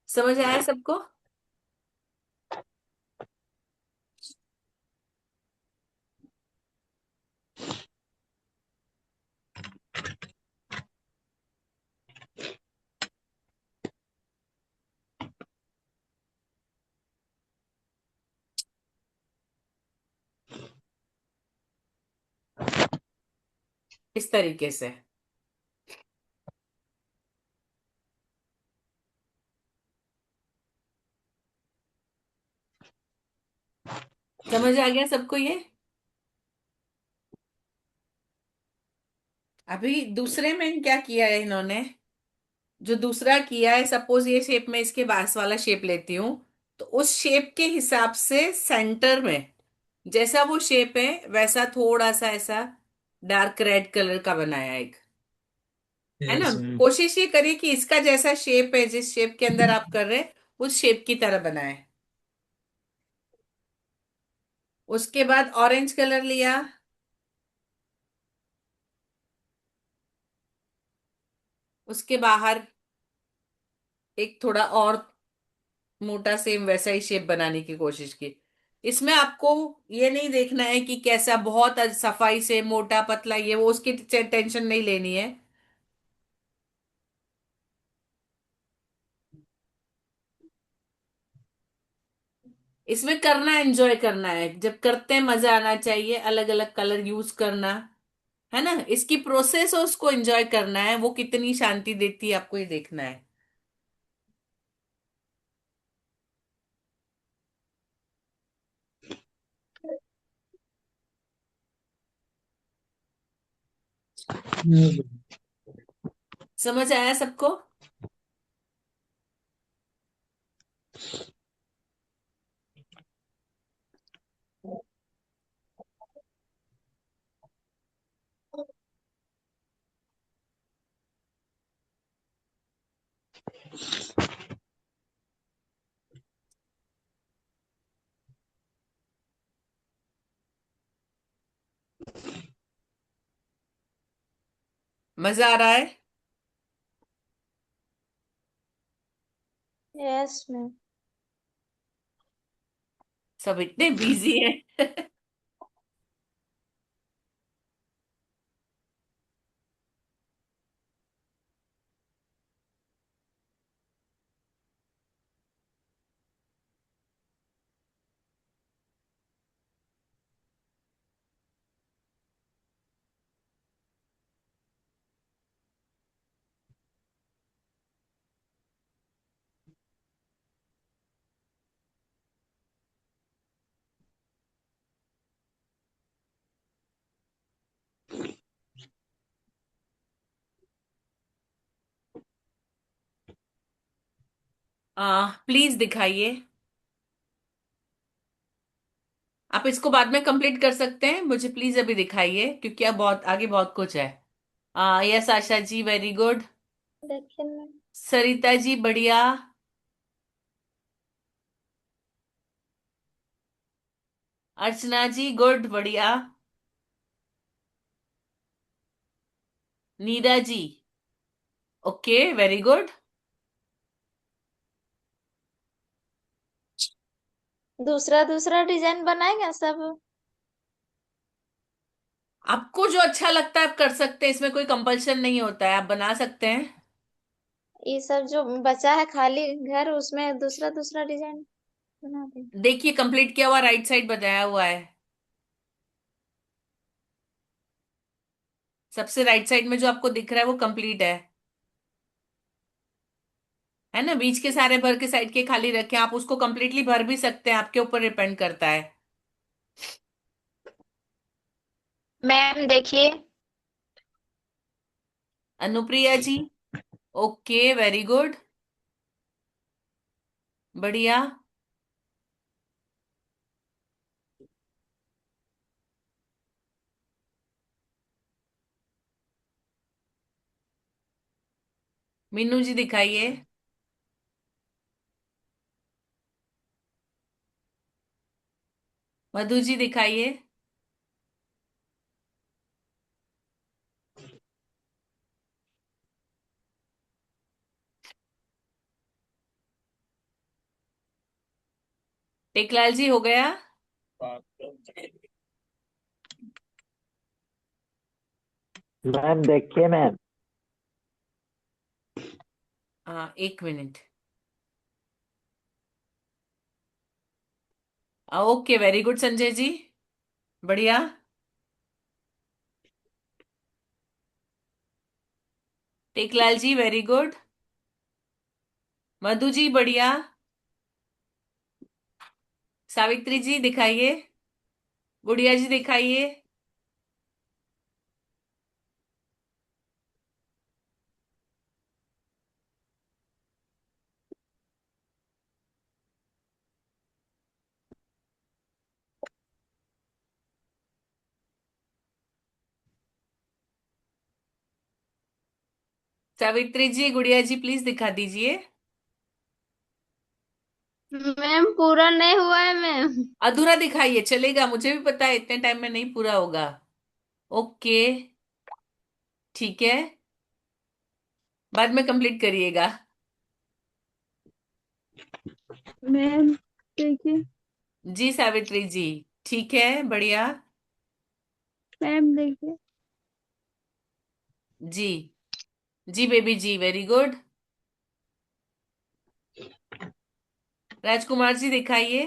समझ आया सबको? इस तरीके से। समझ आ गया सबको ये? अभी दूसरे में क्या किया है इन्होंने, जो दूसरा किया है, सपोज ये शेप में इसके पास वाला शेप लेती हूं, तो उस शेप के हिसाब से सेंटर में जैसा वो शेप है वैसा थोड़ा सा ऐसा डार्क रेड कलर का बनाया एक, है ना। Yes ma'am. कोशिश ये करिए कि इसका जैसा शेप है, जिस शेप के अंदर आप कर रहे हैं उस शेप की तरह बनाए। उसके बाद ऑरेंज कलर लिया, उसके बाहर एक थोड़ा और मोटा सेम वैसा ही शेप बनाने की कोशिश की। इसमें आपको ये नहीं देखना है कि कैसा बहुत सफाई से मोटा पतला, ये वो उसकी टेंशन नहीं लेनी है। इसमें करना, एंजॉय करना है, जब करते हैं मजा आना चाहिए, अलग अलग कलर यूज करना, है ना। इसकी प्रोसेस और उसको एंजॉय करना है, वो कितनी शांति देती है आपको ये देखना है। समझ आया सबको? मजा आ रहा है? Yes ma'am. सब इतने बिजी हैं। प्लीज दिखाइए। आप इसको बाद में कंप्लीट कर सकते हैं, मुझे प्लीज अभी दिखाइए क्योंकि अब बहुत आगे बहुत कुछ है। Yes Asha ji, very good. देखिए मैम। सरिता जी बढ़िया। अर्चना जी गुड, बढ़िया। नीरा जी ओके, वेरी गुड। दूसरा दूसरा डिजाइन बनाएंगे सब। आपको जो अच्छा लगता है आप कर सकते हैं, इसमें कोई कंपल्शन नहीं होता है, आप बना सकते हैं। ये सब जो बचा है खाली घर, उसमें दूसरा दूसरा डिजाइन बना दें। देखिए कंप्लीट किया हुआ राइट साइड बताया हुआ है, सबसे राइट साइड में जो आपको दिख रहा है वो कंप्लीट है ना। बीच के सारे भर के साइड के खाली रखे, आप उसको कंप्लीटली भर भी सकते हैं, आपके ऊपर डिपेंड करता है। मैम देखिए। Anupriya ji okay, very good, बढ़िया। मीनू जी दिखाइए। मधु जी दिखाइए। टेकलाल जी हो गया। मैम देखिए मैम। हाँ, एक minute. Okay, very good Sanjay ji, बढ़िया। Teklal ji very good. मधु जी बढ़िया। सावित्री जी दिखाइए। गुड़िया जी दिखाइए। सावित्री जी, गुड़िया जी प्लीज दिखा दीजिए। मैम पूरा नहीं हुआ है मैम। अधूरा दिखाइए चलेगा, मुझे भी पता है इतने टाइम में नहीं पूरा होगा। ओके, ठीक है, बाद में कंप्लीट करिएगा। मैम देखिए। जी सावित्री जी, ठीक है, बढ़िया। मैम देखिए। जी, जी बेबी जी वेरी गुड। राजकुमार जी दिखाइए।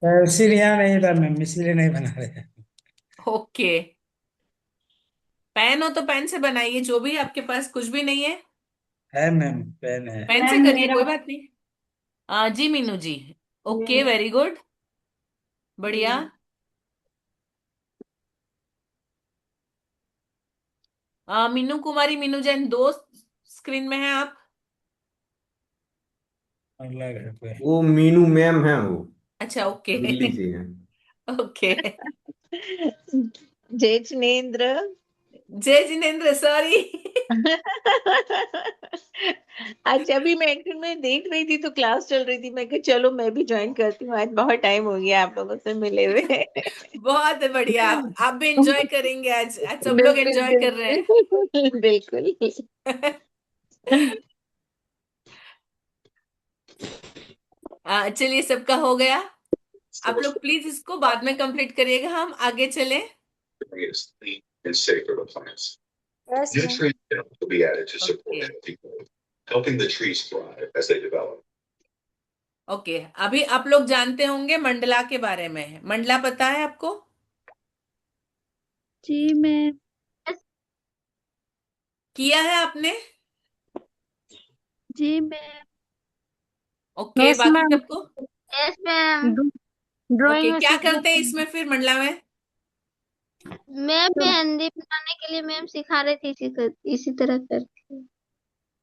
पेंसिल यहाँ नहीं था मैम, इसलिए नहीं बना रहे। ओके, पेन हो तो पेन से बनाइए, जो भी आपके पास, कुछ भी नहीं है है मैम, पेन है। पेन से मैम करिए, मेरा कोई बात नहीं। जी मीनू जी ओके, वेरी गुड, बढ़िया। मीनू कुमारी, मीनू जैन, दो स्क्रीन में है आप। अलग है कोई। वो मीनू मैम है वो, अच्छा ओके। दिल्ली से है। ओके, जय जिनेन्द्र। जय जिनेन्द्र, सॉरी। अच्छा, अभी मैं एक्चुअली में देख रही थी तो क्लास चल रही थी, मैं कहा चलो मैं भी ज्वाइन करती हूँ, आज बहुत टाइम हो गया आप लोगों से मिले हुए। बहुत बढ़िया, आप भी एंजॉय करेंगे, आज आज सब लोग बिल्कुल एंजॉय कर रहे बिल्कुल बिल्कुल। हैं। चलिए, सबका हो गया। आप लोग प्लीज इसको बाद में कंप्लीट करिएगा, हम आगे चले। Yes ma'am. ओके ओके, अभी आप लोग जानते होंगे मंडला के बारे में, मंडला पता है आपको? जी मैम। किया है आपने? जी मैम। ओके, यस बाकी मैम। सबको? Yes ma'am. ओके, ड्राइंग में क्या सीख करते हैं जाते हैं। इसमें फिर मंडला में? मैम मेहंदी बनाने के लिए मैम सिखा रही थी इसी तरह करती हूँ।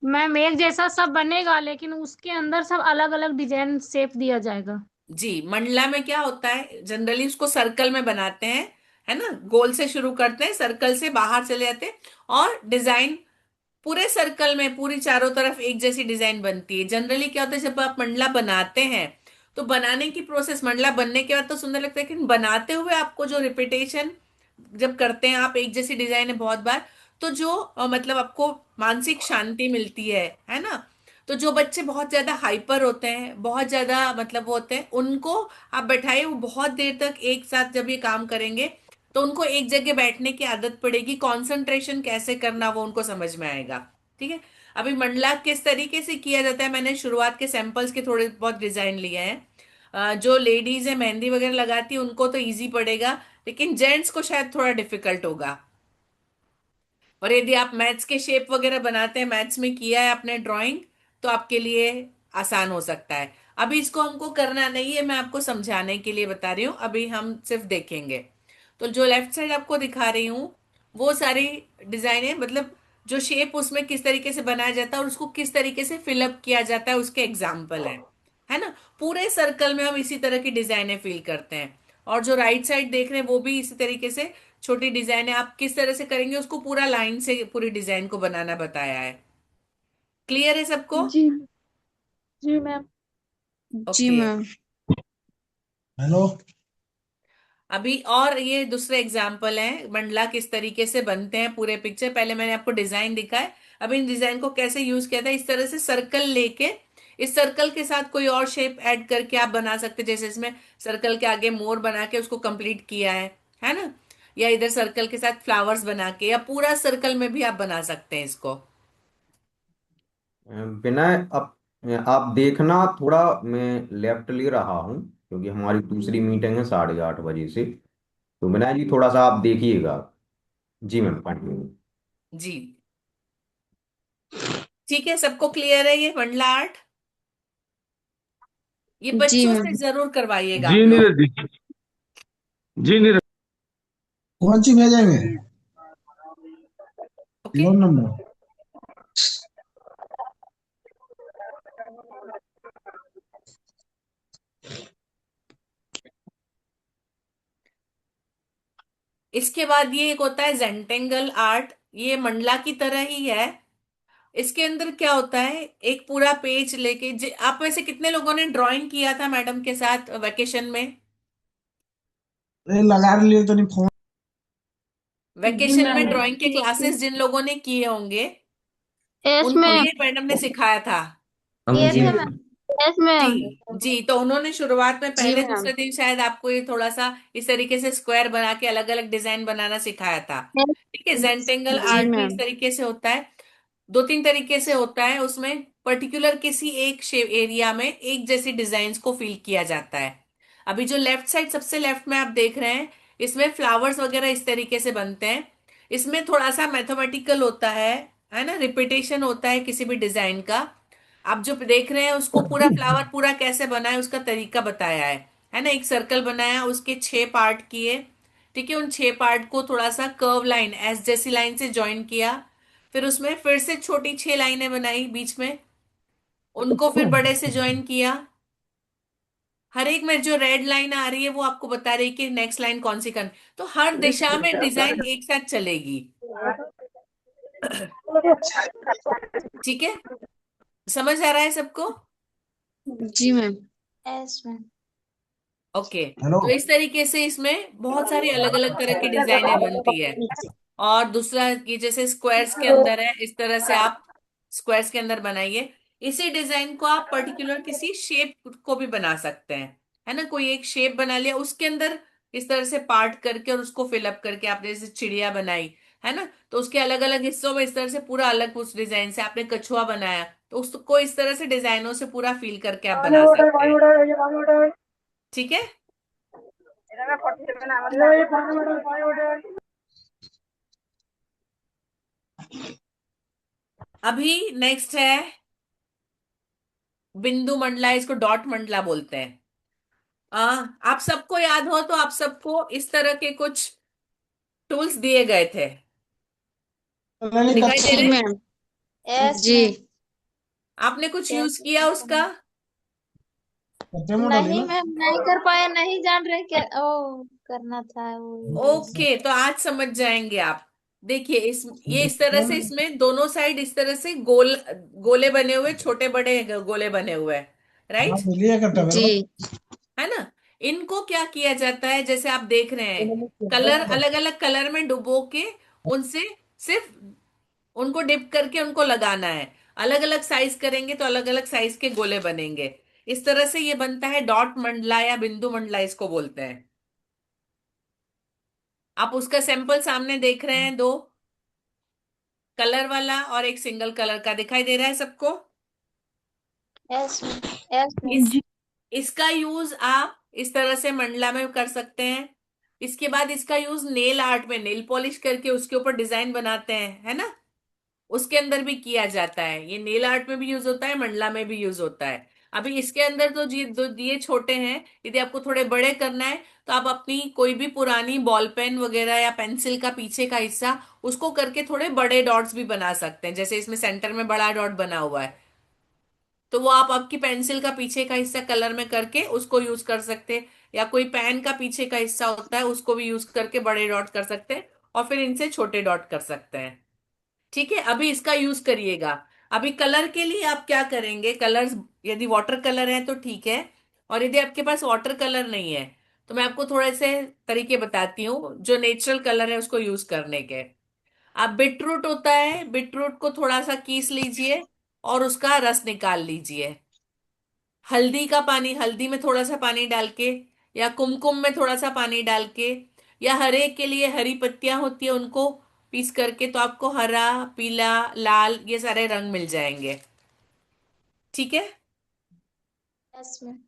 मैम एक जैसा सब बनेगा लेकिन उसके अंदर सब अलग अलग डिजाइन शेप दिया जाएगा। जी, मंडला में क्या होता है, जनरली उसको सर्कल में बनाते हैं, है ना, गोल से शुरू करते हैं, सर्कल से बाहर चले जाते हैं, और डिजाइन पूरे सर्कल में पूरी चारों तरफ एक जैसी डिजाइन बनती है। जनरली क्या होता है, जब आप मंडला बनाते हैं तो बनाने की प्रोसेस, मंडला बनने के बाद तो सुंदर लगता है, लेकिन बनाते हुए आपको जो रिपीटेशन जब करते हैं आप एक जैसी डिजाइन है बहुत बार, तो जो मतलब आपको मानसिक शांति मिलती है ना। तो जो बच्चे बहुत ज्यादा हाइपर होते हैं, बहुत ज्यादा मतलब वो होते हैं, उनको आप बैठाइए, वो बहुत देर तक एक साथ जब ये काम करेंगे तो उनको एक जगह बैठने की आदत पड़ेगी, कंसंट्रेशन कैसे करना वो उनको समझ में आएगा। ठीक है। अभी मंडला किस तरीके से किया जाता है, मैंने शुरुआत के सैंपल्स के थोड़े बहुत डिजाइन लिए हैं। जो लेडीज है मेहंदी वगैरह लगाती है उनको तो इजी पड़ेगा, लेकिन जेंट्स को शायद थोड़ा डिफिकल्ट होगा। और यदि आप मैथ्स के शेप वगैरह बनाते हैं, मैथ्स में किया है आपने ड्राइंग, तो आपके लिए आसान हो सकता है। अभी इसको हमको करना नहीं है, मैं आपको समझाने के लिए बता रही हूँ, अभी हम सिर्फ देखेंगे। तो जो लेफ्ट साइड आपको दिखा रही हूँ वो सारी डिजाइन है, मतलब जो शेप उसमें किस तरीके से बनाया जाता है और उसको किस तरीके से फिलअप किया जाता है उसके एग्जाम्पल है ना। पूरे सर्कल में हम इसी तरह की डिजाइनें फिल करते हैं। और जो राइट साइड देख रहे हैं वो भी इसी तरीके से छोटी डिजाइन है, आप किस तरह से करेंगे उसको पूरा लाइन से पूरी डिजाइन को बनाना बताया है। क्लियर है सबको? जी जी मैम। जी ओके। मैम। हेलो। अभी और ये दूसरे एग्जाम्पल है, मंडला किस तरीके से बनते हैं पूरे पिक्चर। पहले मैंने आपको डिजाइन दिखाया, अब इन डिजाइन को कैसे यूज किया था। इस तरह से सर्कल लेके इस सर्कल के साथ कोई और शेप ऐड करके आप बना सकते हैं, जैसे इसमें सर्कल के आगे मोर बना के उसको कंप्लीट किया है ना। या इधर सर्कल के साथ फ्लावर्स बना के, या पूरा सर्कल में भी आप बना सकते हैं इसको। विनय, अब आप देखना थोड़ा, मैं लेफ्ट ले रहा हूँ क्योंकि हमारी दूसरी मीटिंग है 8:30 बजे से। तो विनय जी थोड़ा सा आप देखिएगा। जी मैम, कंटिन्यू। जी ठीक है, सबको क्लियर है ये मंडला आर्ट? ये जी बच्चों से मैम। जरूर करवाइएगा जी आप लोग। नीरज जी। जी नीरज। कौन सी भेजेंगे? ओके। Loan number. इसके बाद ये एक होता है जेंटेंगल आर्ट, ये मंडला की तरह ही है। इसके अंदर क्या होता है, एक पूरा पेज लेके आप में से कितने लोगों ने ड्राइंग किया था मैडम के साथ वेकेशन में? लगा लिए तो नहीं फोन। जी वेकेशन में मैम। ड्राइंग के क्लासेस जिन लोगों ने किए होंगे यस उनको मैम। ये मैडम ने सिखाया था। हम किए जी थे मैम। यस जी। मैम। जी, तो उन्होंने शुरुआत में जी पहले मैम। दूसरे दिन शायद आपको ये थोड़ा सा इस तरीके से स्क्वायर बना के अलग अलग डिजाइन बनाना सिखाया था। ठीक है, जेंटेंगल जी आर्ट भी इस मैम। तरीके से होता है। दो तीन तरीके से होता है, उसमें पर्टिकुलर किसी एक शेप एरिया में एक जैसी डिजाइन्स को फिल किया जाता है। अभी जो लेफ्ट साइड सबसे लेफ्ट में आप देख रहे हैं, इसमें फ्लावर्स वगैरह इस तरीके से बनते हैं। इसमें थोड़ा सा मैथमेटिकल होता है ना, रिपीटेशन होता है किसी भी डिजाइन का। आप जो देख रहे हैं उसको पूरा फ्लावर पूरा कैसे बना है उसका तरीका बताया है ना। एक सर्कल बनाया, उसके 6 पार्ट किए। ठीक है, उन 6 पार्ट को थोड़ा सा कर्व लाइन, एस जैसी लाइन से ज्वाइन किया। फिर उसमें फिर से छोटी 6 लाइनें बनाई बीच में, उनको फिर बड़े से ज्वाइन किया। हर एक में जो रेड लाइन आ रही है वो आपको बता रही है कि नेक्स्ट लाइन कौन सी करनी। तो हर दिशा में डिजाइन एक साथ चलेगी। ठीक है, समझ आ रहा है सबको? जी ma'am. Yes ma'am. Okay. Hello. तो इस तरीके से इसमें बहुत सारी अलग अलग तरह की डिजाइनें बनती है। और दूसरा ये जैसे स्क्वायर्स के अंदर है, इस तरह से आप स्क्वायर्स के अंदर बनाइए। इसी डिजाइन को आप पर्टिकुलर किसी शेप को भी बना सकते हैं, है ना। कोई एक शेप बना लिया, उसके अंदर इस तरह से पार्ट करके और उसको फिलअप करके आपने जैसे चिड़िया बनाई, है ना, तो उसके अलग अलग हिस्सों में इस तरह से पूरा अलग उस डिजाइन से आपने कछुआ बनाया, तो उसको इस तरह से डिजाइनों से पूरा फिल करके आप बना सकते हैं। ठीक है। अभी नेक्स्ट है बिंदु मंडला, इसको डॉट मंडला बोलते हैं। आप सबको याद हो तो आप सबको इस तरह के कुछ टूल्स दिए गए थे, दिखाई दे जी रहे? मैम। यस जी। मैम। आपने कुछ यूज कैसे किया यूज उसका? करना? नहीं मैम, नहीं कर पाए, नहीं जान रहे क्या ओ करना था वो यूज। ओके, तो आज समझ जाएंगे आप। देखिए, ये इस तरह से, इसमें दोनों साइड इस तरह से गोले बने हुए, छोटे बड़े गोले बने हुए हैं, राइट? जी। है ना? इनको क्या किया जाता है, जैसे आप देख रहे हैं, कलर अलग अलग कलर में डुबो के उनसे सिर्फ उनको डिप करके उनको लगाना है। अलग अलग साइज करेंगे तो अलग अलग साइज के गोले बनेंगे। इस तरह से ये बनता है डॉट मंडला या बिंदु मंडला इसको बोलते हैं। आप उसका सैंपल सामने देख रहे हैं, दो कलर वाला और एक सिंगल कलर का, दिखाई दे रहा है सबको? Yes ma'am. Yes ma'am. इस इसका यूज आप इस तरह से मंडला में कर सकते हैं। इसके बाद इसका यूज नेल आर्ट में, नेल पॉलिश करके उसके ऊपर डिजाइन बनाते हैं, है ना, उसके अंदर भी किया जाता है। ये नेल आर्ट में भी यूज होता है, मंडला में भी यूज होता है। अभी इसके अंदर तो जी दो ये छोटे हैं, यदि आपको थोड़े बड़े करना है तो आप अपनी कोई भी पुरानी बॉल पेन वगैरह या पेंसिल का पीछे का हिस्सा उसको करके थोड़े बड़े डॉट्स भी बना सकते हैं। जैसे इसमें सेंटर में बड़ा डॉट बना हुआ है, तो वो आप आपकी पेंसिल का पीछे का हिस्सा कलर में करके उसको यूज कर सकते हैं। या कोई पेन का पीछे का हिस्सा होता है उसको भी यूज करके बड़े डॉट कर सकते हैं, और फिर इनसे छोटे डॉट कर सकते हैं। ठीक है, अभी इसका यूज करिएगा। अभी कलर के लिए आप क्या करेंगे, कलर्स यदि वाटर कलर है तो ठीक है, और यदि आपके पास वाटर कलर नहीं है तो मैं आपको थोड़े से तरीके बताती हूँ जो नेचुरल कलर है उसको यूज करने के। आप बीटरूट होता है, बीटरूट को थोड़ा सा कीस लीजिए और उसका रस निकाल लीजिए। हल्दी का पानी, हल्दी में थोड़ा सा पानी डाल के, या कुमकुम में थोड़ा सा पानी डाल के, या हरे के लिए हरी पत्तियां होती है उनको पीस करके, तो आपको हरा, पीला, लाल ये सारे रंग मिल जाएंगे। ठीक है? Yes ma'am.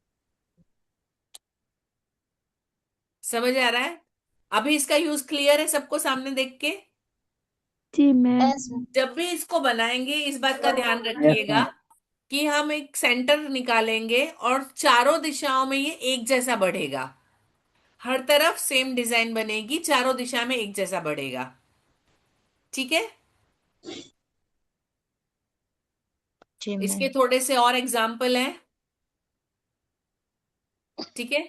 समझ आ रहा है? अभी इसका यूज क्लियर है सबको सामने देख के? जी मैम। Yes ma'am. जब भी इसको बनाएंगे इस बात का ध्यान यस रखिएगा मैम। कि हम एक सेंटर निकालेंगे और चारों दिशाओं में ये एक जैसा बढ़ेगा। हर तरफ सेम डिजाइन बनेगी, चारों दिशा में एक जैसा बढ़ेगा। ठीक है? जी इसके मैम। थोड़े से और एग्जाम्पल हैं। ठीक है?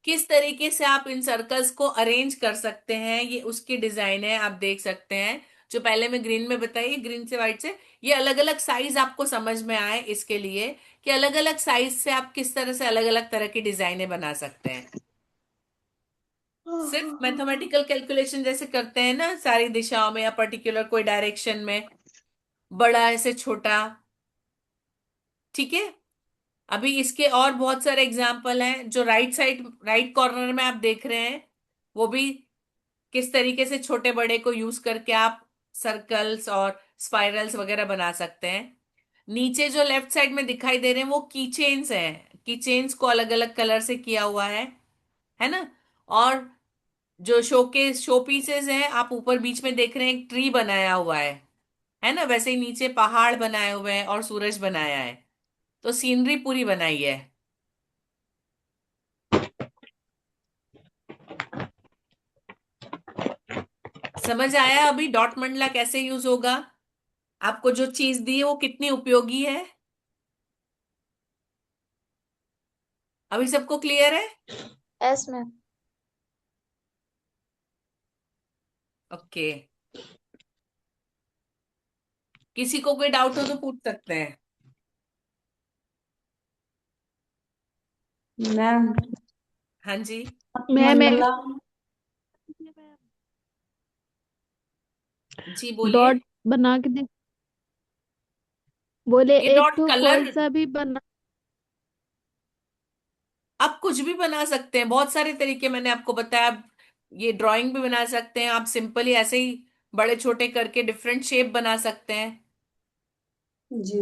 किस तरीके से आप इन सर्कल्स को अरेंज कर सकते हैं, ये उसकी डिजाइन है, आप देख सकते हैं। जो पहले मैं ग्रीन में बताई, ग्रीन से व्हाइट से, ये अलग अलग साइज आपको समझ में आए इसके लिए कि अलग अलग साइज से आप किस तरह से अलग अलग तरह की डिजाइनें बना सकते हैं। सिर्फ मैथमेटिकल कैलकुलेशन जैसे करते हैं ना सारी दिशाओं में या पर्टिकुलर कोई डायरेक्शन में, बड़ा ऐसे छोटा। ठीक है? अभी इसके और बहुत सारे एग्जाम्पल हैं। जो राइट साइड, राइट कॉर्नर में आप देख रहे हैं, वो भी किस तरीके से छोटे बड़े को यूज करके आप सर्कल्स और स्पाइरल्स वगैरह बना सकते हैं। नीचे जो लेफ्ट साइड में दिखाई दे रहे हैं वो की चेन्स हैं, की चेन्स को अलग अलग कलर से किया हुआ है ना? और जो शो पीसेस हैं, आप ऊपर बीच में देख रहे हैं एक ट्री बनाया हुआ है ना? वैसे ही नीचे पहाड़ बनाए हुए हैं और सूरज बनाया है, तो सीनरी पूरी बनाई है। समझ आया अभी डॉट मंडला कैसे यूज होगा? आपको जो चीज दी है वो कितनी उपयोगी है? अभी सबको क्लियर है? Yes ma'am. ओके, किसी को कोई डाउट हो तो पूछ सकते हैं। मैम हाँ जी, मैम मंडला जी बोलिए। डॉट बना के दे, बोले ये एक डॉट तो कोई कलर, सा भी बना। आप कुछ भी बना सकते हैं, बहुत सारे तरीके मैंने आपको बताया। आप ये ड्राइंग भी बना सकते हैं, आप सिंपली ऐसे ही बड़े छोटे करके डिफरेंट शेप बना सकते हैं। जी।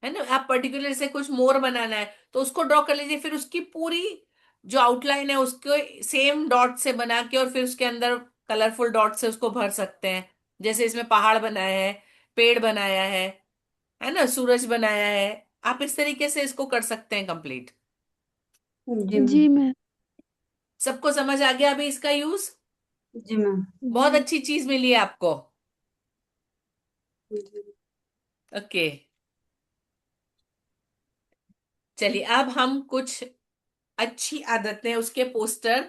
है ना? आप पर्टिकुलर से कुछ मोर बनाना है तो उसको ड्रॉ कर लीजिए, फिर उसकी पूरी जो आउटलाइन है उसको सेम डॉट से बना के और फिर उसके अंदर कलरफुल डॉट से उसको भर सकते हैं। जैसे इसमें पहाड़ बनाया है, पेड़ बनाया है ना, सूरज बनाया है। आप इस तरीके से इसको कर सकते हैं कंप्लीट। जी जी मैम। सबको समझ आ गया अभी इसका यूज? जी मैम। बहुत अच्छी चीज मिली है आपको। ओके, चलिए अब हम कुछ अच्छी आदतें, उसके पोस्टर,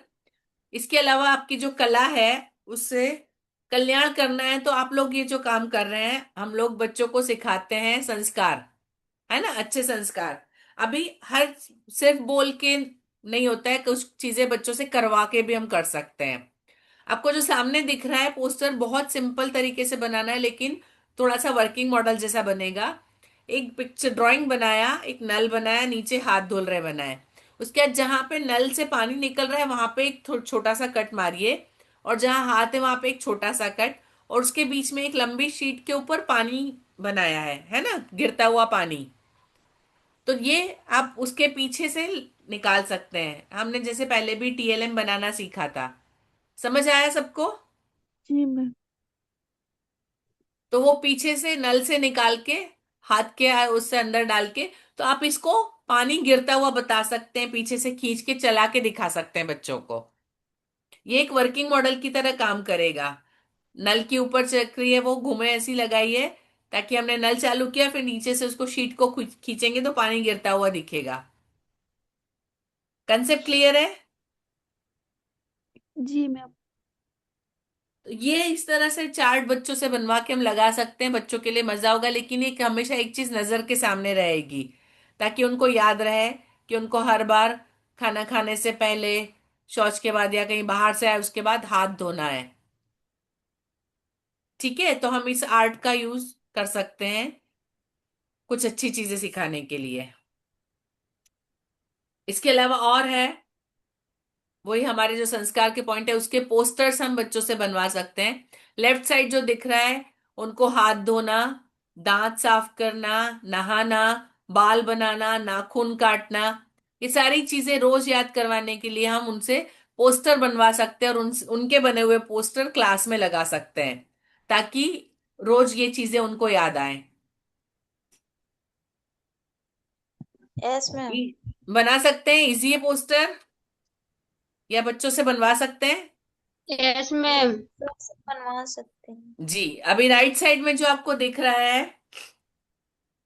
इसके अलावा आपकी जो कला है उससे कल्याण करना है, तो आप लोग ये जो काम कर रहे हैं, हम लोग बच्चों को सिखाते हैं संस्कार, है ना, अच्छे संस्कार। अभी हर सिर्फ बोल के नहीं होता है, कुछ चीजें बच्चों से करवा के भी हम कर सकते हैं। आपको जो सामने दिख रहा है पोस्टर बहुत सिंपल तरीके से बनाना है, लेकिन थोड़ा सा वर्किंग मॉडल जैसा बनेगा। एक पिक्चर ड्राइंग बनाया, एक नल बनाया, नीचे हाथ धुल रहे बनाए। उसके बाद जहां पे नल से पानी निकल रहा है वहां पे एक छोटा सा कट मारिए, और जहां हाथ है वहां पे एक छोटा सा कट, और उसके बीच में एक लंबी शीट के ऊपर पानी बनाया है ना, गिरता हुआ पानी। तो ये आप उसके पीछे से निकाल सकते हैं। हमने जैसे पहले भी टीएलएम बनाना सीखा था, समझ आया सबको? जी मैम। तो वो पीछे से नल से निकाल के हाथ के उससे अंदर डाल के, तो आप इसको पानी गिरता हुआ बता सकते हैं, पीछे से खींच के चला के दिखा सकते हैं बच्चों को। ये एक वर्किंग मॉडल की तरह काम करेगा। नल के ऊपर चक्री है वो घूमे ऐसी लगाइए, ताकि हमने नल चालू किया फिर नीचे से उसको शीट को खींचेंगे तो पानी गिरता हुआ दिखेगा। कंसेप्ट क्लियर है? जी मैम। तो ये इस तरह से चार्ट बच्चों से बनवा के हम लगा सकते हैं, बच्चों के लिए मजा होगा। लेकिन ये हमेशा एक चीज नजर के सामने रहेगी, ताकि उनको याद रहे कि उनको हर बार खाना खाने से पहले, शौच के बाद, या कहीं बाहर से आए उसके बाद हाथ धोना है। ठीक है, तो हम इस आर्ट का यूज कर सकते हैं कुछ अच्छी चीजें सिखाने के लिए। इसके अलावा और है, वही हमारे जो संस्कार के पॉइंट है उसके पोस्टर्स हम बच्चों से बनवा सकते हैं। लेफ्ट साइड जो दिख रहा है, उनको हाथ धोना, दांत साफ करना, नहाना, बाल बनाना, नाखून काटना, ये सारी चीजें रोज याद करवाने के लिए हम उनसे पोस्टर बनवा सकते हैं, और उनके बने हुए पोस्टर क्लास में लगा सकते हैं, ताकि रोज ये चीजें उनको याद आए। Yes ma'am. बना सकते हैं इजी है पोस्टर, या बच्चों से बनवा सकते हैं? Yes ma'am. बनवा सकते हैं। जी, अभी राइट साइड में जो आपको दिख रहा है,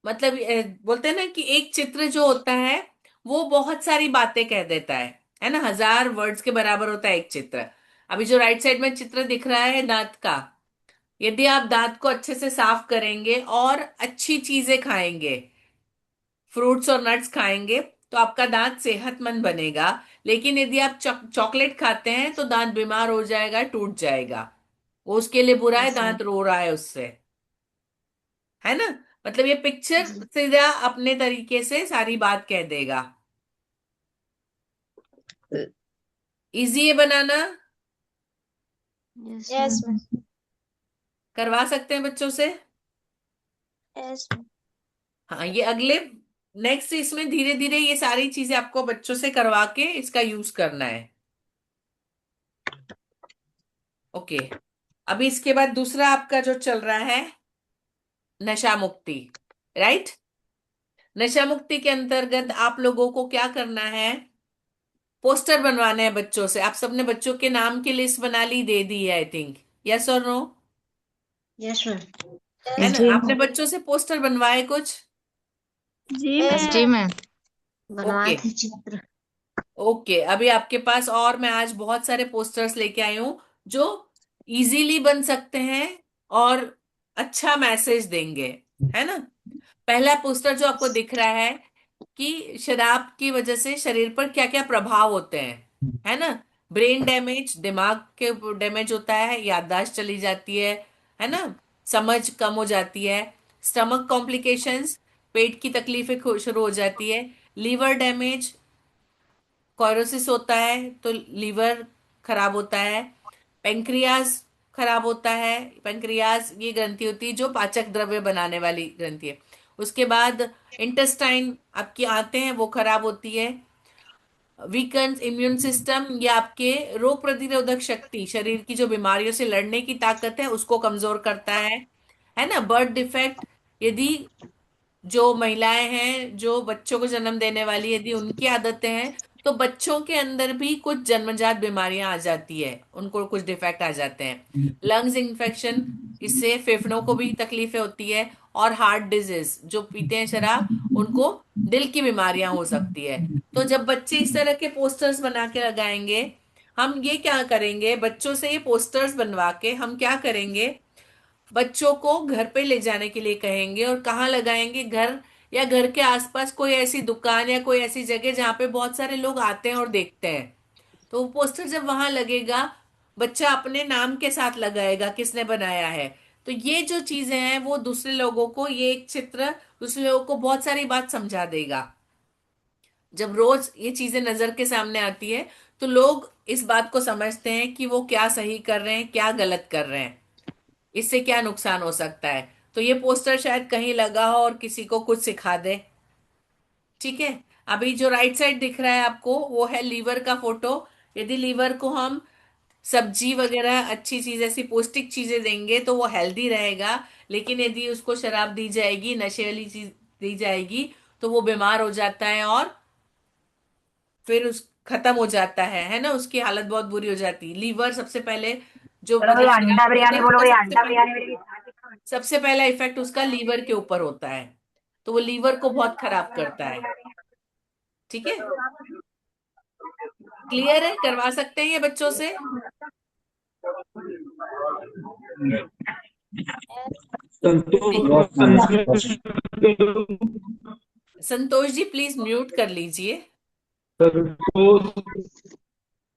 मतलब बोलते हैं ना कि एक चित्र जो होता है वो बहुत सारी बातें कह देता है ना, 1000 वर्ड्स के बराबर होता है एक चित्र। अभी जो राइट साइड में चित्र दिख रहा है दांत का, यदि आप दांत को अच्छे से साफ करेंगे और अच्छी चीजें खाएंगे, फ्रूट्स और नट्स खाएंगे, तो आपका दांत सेहतमंद बनेगा। लेकिन यदि आप चॉकलेट खाते हैं तो दांत बीमार हो जाएगा, टूट जाएगा। वो उसके लिए बुरा है, यस मैम। दांत रो रहा है उससे, है ना। मतलब ये पिक्चर जी। सीधा अपने तरीके से सारी बात कह देगा। इजी है बनाना, यस मैम। करवा सकते हैं बच्चों से। Yes ma'am. हाँ, ये अगले नेक्स्ट इसमें धीरे धीरे ये सारी चीजें आपको बच्चों से करवा के इसका यूज करना है। ओके, अभी इसके बाद दूसरा आपका जो चल रहा है, नशा मुक्ति, राइट। नशा मुक्ति के अंतर्गत आप लोगों को क्या करना है, पोस्टर बनवाने हैं बच्चों से। आप सबने बच्चों के नाम की लिस्ट बना ली, दे दी है I think, yes or no? Yes ma'am. है ना, यस जी आपने बच्चों से पोस्टर बनवाए कुछ? जी यस जी मैम। मैम। बनवाए ओके, थे चित्र। ओके, अभी आपके पास और मैं आज बहुत सारे पोस्टर्स लेके आई हूं जो इजीली बन सकते हैं और अच्छा मैसेज देंगे, है ना। पहला पोस्टर जो आपको दिख रहा है कि शराब की वजह से शरीर पर क्या क्या प्रभाव होते हैं, है ना। ब्रेन डैमेज, दिमाग के डैमेज होता है, याददाश्त चली जाती है ना, समझ कम हो जाती है, स्टमक कॉम्प्लिकेशंस, पेट की तकलीफें शुरू हो जाती है, लीवर डैमेज, क्लोरोसिस होता है तो लीवर खराब होता है, पेंक्रियाज खराब होता है। पेंक्रियाज ये ग्रंथि होती है जो पाचक द्रव्य बनाने वाली ग्रंथि है। उसके बाद इंटेस्टाइन, आपकी आंतें हैं वो खराब होती है। वीकन्स इम्यून सिस्टम, या आपके रोग प्रतिरोधक शक्ति, शरीर की जो बीमारियों से लड़ने की ताकत है उसको कमजोर करता है ना। बर्थ डिफेक्ट, यदि जो महिलाएं हैं जो बच्चों को जन्म देने वाली, यदि उनकी आदतें हैं तो बच्चों के अंदर भी कुछ जन्मजात बीमारियां आ जाती है, उनको कुछ डिफेक्ट आ जाते हैं। लंग्स इन्फेक्शन, इससे फेफड़ों को भी तकलीफें होती है। और हार्ट डिजीज, जो पीते हैं शराब उनको दिल की बीमारियां हो सकती है। तो जब बच्चे इस तरह के पोस्टर्स बना के लगाएंगे, हम ये क्या करेंगे, बच्चों से ये पोस्टर्स बनवा के हम क्या करेंगे, बच्चों को घर पे ले जाने के लिए कहेंगे। और कहाँ लगाएंगे, घर या घर के आसपास कोई ऐसी दुकान या कोई ऐसी जगह जहाँ पे बहुत सारे लोग आते हैं और देखते हैं। तो वो पोस्टर जब वहां लगेगा, बच्चा अपने नाम के साथ लगाएगा किसने बनाया है। तो ये जो चीजें हैं वो दूसरे लोगों को, ये एक चित्र दूसरे लोगों को बहुत सारी बात समझा देगा। जब रोज ये चीजें नजर के सामने आती है तो लोग इस बात को समझते हैं कि वो क्या सही कर रहे हैं क्या गलत कर रहे हैं, इससे क्या नुकसान हो सकता है। तो ये पोस्टर शायद कहीं लगा हो और किसी को कुछ सिखा दे। ठीक है। अभी जो राइट साइड दिख रहा है आपको वो है लीवर का फोटो। यदि लीवर को हम सब्जी वगैरह अच्छी चीज, ऐसी पौष्टिक चीजें देंगे तो वो हेल्दी रहेगा। लेकिन यदि उसको शराब दी जाएगी, नशे वाली चीज दी जाएगी, तो वो बीमार हो जाता है और फिर उस खत्म हो जाता है ना, उसकी हालत बहुत बुरी हो जाती है। लीवर सबसे पहले, जो चलो मतलब भैया शराब अंडा पीता बिरयानी है बोलो, उसका भैया अंडा बिरयानी मेरे लिए। सबसे पहला इफेक्ट उसका लीवर के ऊपर होता है। तो वो लीवर को बहुत खराब करता है। ठीक है, क्लियर है, करवा सकते हैं ये बच्चों से। संतोष संतोष जी प्लीज म्यूट कर लीजिए। संतोष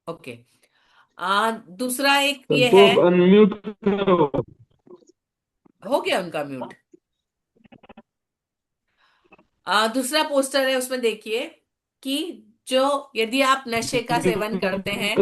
ओके। दूसरा एक ये है, संतोष अनम्यूट करो। हो गया उनका म्यूट। दूसरा पोस्टर है, उसमें देखिए कि जो यदि आप नशे का सेवन करते हैं,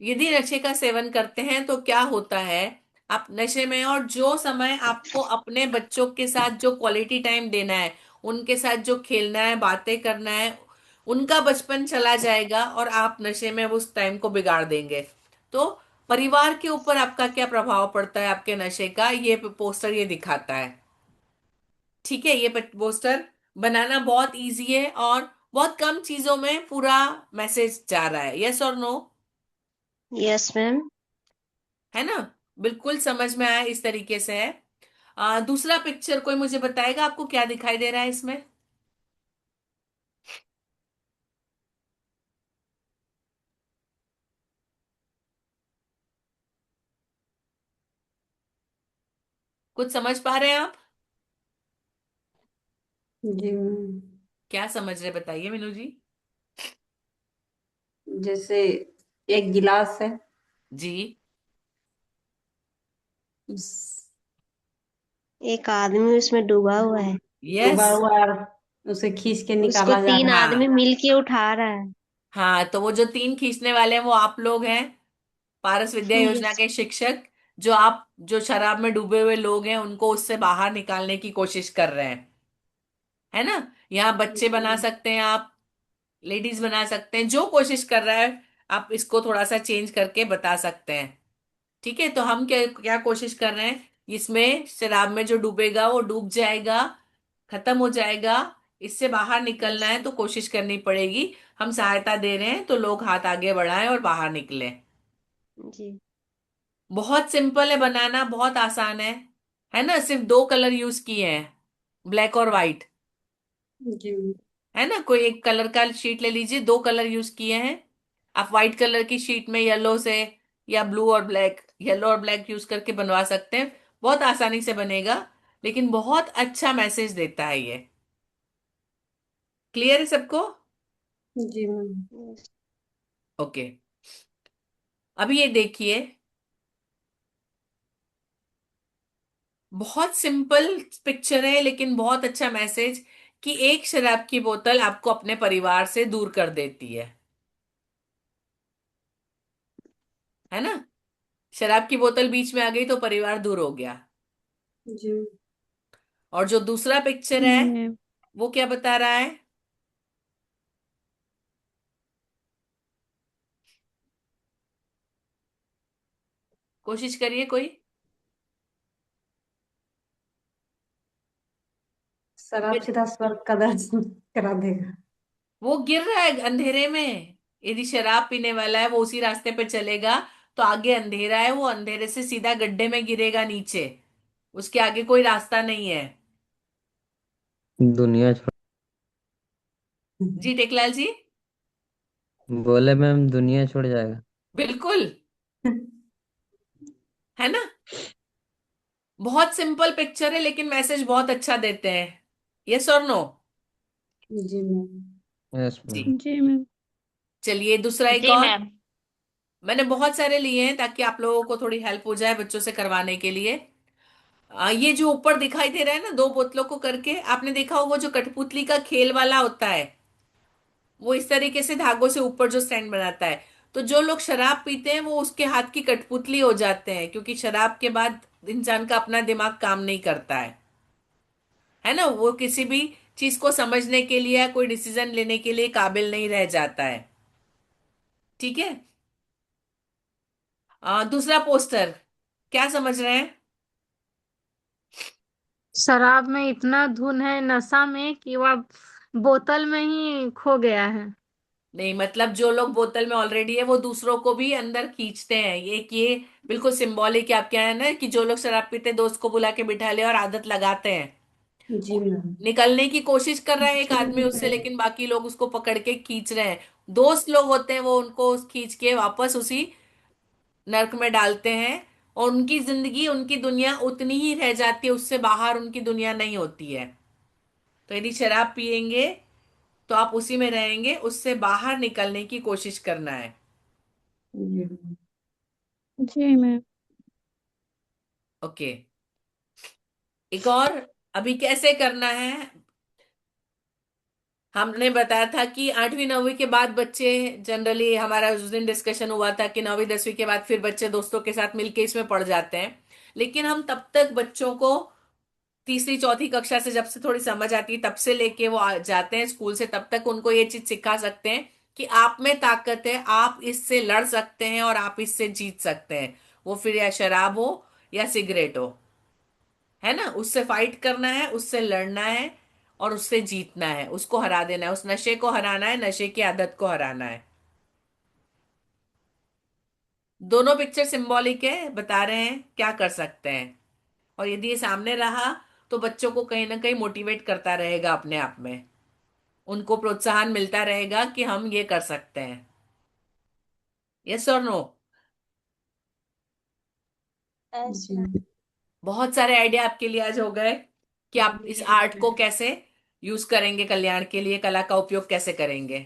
यदि नशे का सेवन करते हैं तो क्या होता है। आप नशे में, और जो समय आपको अपने बच्चों के साथ जो क्वालिटी टाइम देना है, उनके साथ जो खेलना है बातें करना है, उनका बचपन चला जाएगा और आप नशे में उस टाइम को बिगाड़ देंगे। तो परिवार के ऊपर आपका क्या प्रभाव पड़ता है आपके नशे का, ये पोस्टर ये दिखाता है। ठीक है, ये पोस्टर बनाना बहुत इजी है और बहुत कम चीजों में पूरा मैसेज जा रहा है। Yes or no? Yes ma'am. है ना, बिल्कुल समझ में आया, इस तरीके से है। दूसरा पिक्चर कोई मुझे बताएगा आपको क्या दिखाई दे रहा है इसमें? कुछ समझ पा रहे हैं आप? जी मैम। क्या समझ रहे बताइए मीनू जी। जैसे एक गिलास है, जी। उस एक आदमी उसमें डूबा हुआ है। यस। डूबा हुआ है और उसे खींच के उसको निकाला जा तीन रहा है। आदमी हाँ मिलके उठा रहा है। हाँ, तो वो जो तीन खींचने वाले हैं वो आप लोग हैं, पारस विद्या योजना यस। के शिक्षक, जो आप जो शराब में डूबे हुए लोग हैं उनको उससे बाहर निकालने की कोशिश कर रहे हैं। है ना, यहाँ बच्चे बना सकते हैं आप, लेडीज बना सकते हैं, जो कोशिश कर रहा है आप इसको थोड़ा सा चेंज करके बता सकते हैं। ठीक है, तो हम क्या क्या कोशिश कर रहे हैं, इसमें शराब में जो डूबेगा वो डूब जाएगा, खत्म हो जाएगा। इससे बाहर निकलना है तो कोशिश करनी पड़ेगी। हम सहायता दे रहे हैं तो लोग हाथ आगे बढ़ाएं और बाहर निकलें। जी। बहुत सिंपल है बनाना, बहुत आसान है ना, सिर्फ दो कलर यूज किए हैं, ब्लैक और व्हाइट। जी। है ना, कोई एक कलर का शीट ले लीजिए, दो कलर यूज किए हैं। आप व्हाइट कलर की शीट में येलो से, या ब्लू और ब्लैक, येलो और ब्लैक यूज करके बनवा सकते हैं। बहुत आसानी से बनेगा, लेकिन बहुत अच्छा मैसेज देता है ये। क्लियर है सबको? जी मैम। ओके। अभी ये देखिए, बहुत सिंपल पिक्चर है लेकिन बहुत अच्छा मैसेज, कि एक शराब की बोतल आपको अपने परिवार से दूर कर देती है ना। शराब की बोतल बीच में आ गई तो परिवार दूर हो गया। जी। और जो दूसरा पिक्चर है जी मैम। वो क्या बता रहा है, कोशिश करिए कोई। शराब सीधा स्वर्ग का दर्शन करा देगा। वो गिर रहा है अंधेरे में। यदि शराब पीने वाला है वो उसी रास्ते पे चलेगा तो आगे अंधेरा है, वो अंधेरे से सीधा गड्ढे में गिरेगा नीचे। उसके आगे कोई रास्ता नहीं है। दुनिया छोड़ जी टेकलाल जी। बोले मैम दुनिया छोड़ जाएगा। बिल्कुल। है ना। बहुत सिंपल पिक्चर है लेकिन मैसेज बहुत अच्छा देते हैं। Yes or no. Ji ma'am. Yes ji. Ma'am. जी मैम। चलिए दूसरा एक जी और। मैम। मैंने बहुत सारे लिए हैं ताकि आप लोगों को थोड़ी हेल्प हो जाए बच्चों से करवाने के लिए। ये जो ऊपर दिखाई दे रहा है ना, दो बोतलों को करके, आपने देखा होगा जो कठपुतली का खेल वाला होता है, वो इस तरीके से धागों से ऊपर जो स्टैंड बनाता है। तो जो लोग शराब पीते हैं वो उसके हाथ की कठपुतली हो जाते हैं, क्योंकि शराब के बाद इंसान का अपना दिमाग काम नहीं करता है ना। वो किसी भी चीज को समझने के लिए या कोई डिसीजन लेने के लिए काबिल नहीं रह जाता है। ठीक है। दूसरा पोस्टर क्या समझ रहे हैं? शराब में इतना धुन है नशा में कि वह बोतल में ही खो गया है। नहीं, मतलब जो लोग बोतल में ऑलरेडी है वो दूसरों को भी अंदर खींचते हैं। ये बिल्कुल सिंबॉलिक है। आप क्या है ना कि जो लोग शराब पीते हैं, दोस्त को बुला के बिठा ले और आदत लगाते हैं। जी मैम। निकलने की कोशिश कर रहा है एक आदमी उससे, लेकिन बाकी लोग उसको पकड़ के खींच रहे हैं। दोस्त लोग होते हैं वो उनको खींच के वापस उसी नर्क में डालते हैं। और उनकी जिंदगी, उनकी दुनिया उतनी ही रह जाती है, उससे बाहर उनकी दुनिया नहीं होती है। तो यदि शराब पिएंगे तो आप उसी में रहेंगे, उससे बाहर निकलने की कोशिश करना है। जी मैम। जी मैम। ओके। एक और। अभी कैसे करना है? हमने बताया था कि 8वीं 9वीं के बाद बच्चे जनरली, हमारा उस दिन डिस्कशन हुआ था कि 9वीं 10वीं के बाद फिर बच्चे दोस्तों के साथ मिलके इसमें पढ़ जाते हैं। लेकिन हम तब तक बच्चों को तीसरी चौथी कक्षा से, जब से थोड़ी समझ आती है तब से लेके वो जाते हैं स्कूल से, तब तक उनको ये चीज सिखा सकते हैं कि आप में ताकत है, आप इससे लड़ सकते हैं और आप इससे जीत सकते हैं। वो फिर या शराब हो या सिगरेट हो। है ना। उससे फाइट करना है, उससे लड़ना है और उससे जीतना है, उसको हरा देना है, उस नशे को हराना है, नशे की आदत को हराना है। दोनों पिक्चर सिंबॉलिक है, बता रहे हैं क्या कर सकते हैं। और यदि ये सामने रहा तो बच्चों को कहीं ना कहीं मोटिवेट करता रहेगा अपने आप में। उनको प्रोत्साहन मिलता रहेगा कि हम ये कर सकते हैं। Yes or no. Yes ji ma'am. बहुत सारे आइडिया आपके लिए आज हो गए कि आप इस आर्ट को कैसे यूज करेंगे, कल्याण के लिए कला का उपयोग कैसे करेंगे।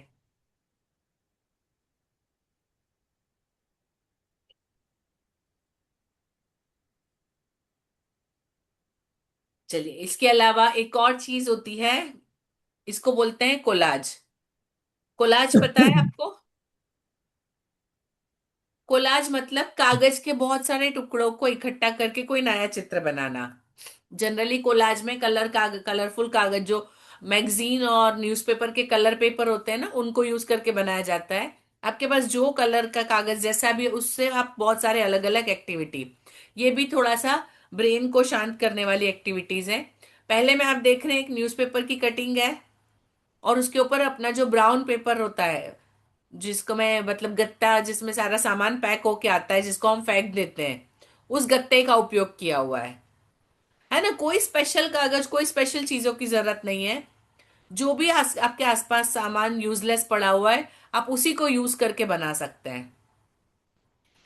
चलिए, इसके अलावा एक और चीज होती है, इसको बोलते हैं कोलाज। कोलाज पता है आपको? कोलाज मतलब कागज के बहुत सारे टुकड़ों को इकट्ठा करके कोई नया चित्र बनाना। जनरली कोलाज में कलरफुल कागज, जो मैगजीन और न्यूज़पेपर के कलर पेपर होते हैं ना, उनको यूज करके बनाया जाता है। आपके पास जो कलर का कागज जैसा भी है, उससे आप बहुत सारे अलग अलग एक्टिविटी। ये भी थोड़ा सा ब्रेन को शांत करने वाली एक्टिविटीज है। पहले में आप देख रहे हैं एक न्यूज़पेपर की कटिंग है, और उसके ऊपर अपना जो ब्राउन पेपर होता है, जिसको मैं मतलब गत्ता, जिसमें सारा सामान पैक होके आता है, जिसको हम फेंक देते हैं, उस गत्ते का उपयोग किया हुआ है ना। कोई स्पेशल कागज, कोई स्पेशल चीजों की जरूरत नहीं है। जो भी आपके आसपास सामान यूजलेस पड़ा हुआ है, आप उसी को यूज करके बना सकते हैं।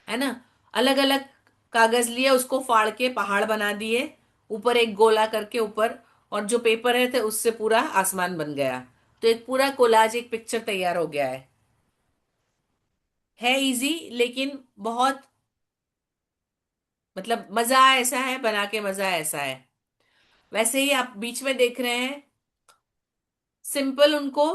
है ना। अलग अलग कागज लिए, उसको फाड़ के पहाड़ बना दिए, ऊपर एक गोला करके ऊपर, और जो पेपर है थे उससे पूरा आसमान बन गया। तो एक पूरा कोलाज, एक पिक्चर तैयार हो गया है इजी, लेकिन बहुत मतलब मजा ऐसा है, बना के मजा ऐसा है। वैसे ही आप बीच में देख रहे हैं, सिंपल उनको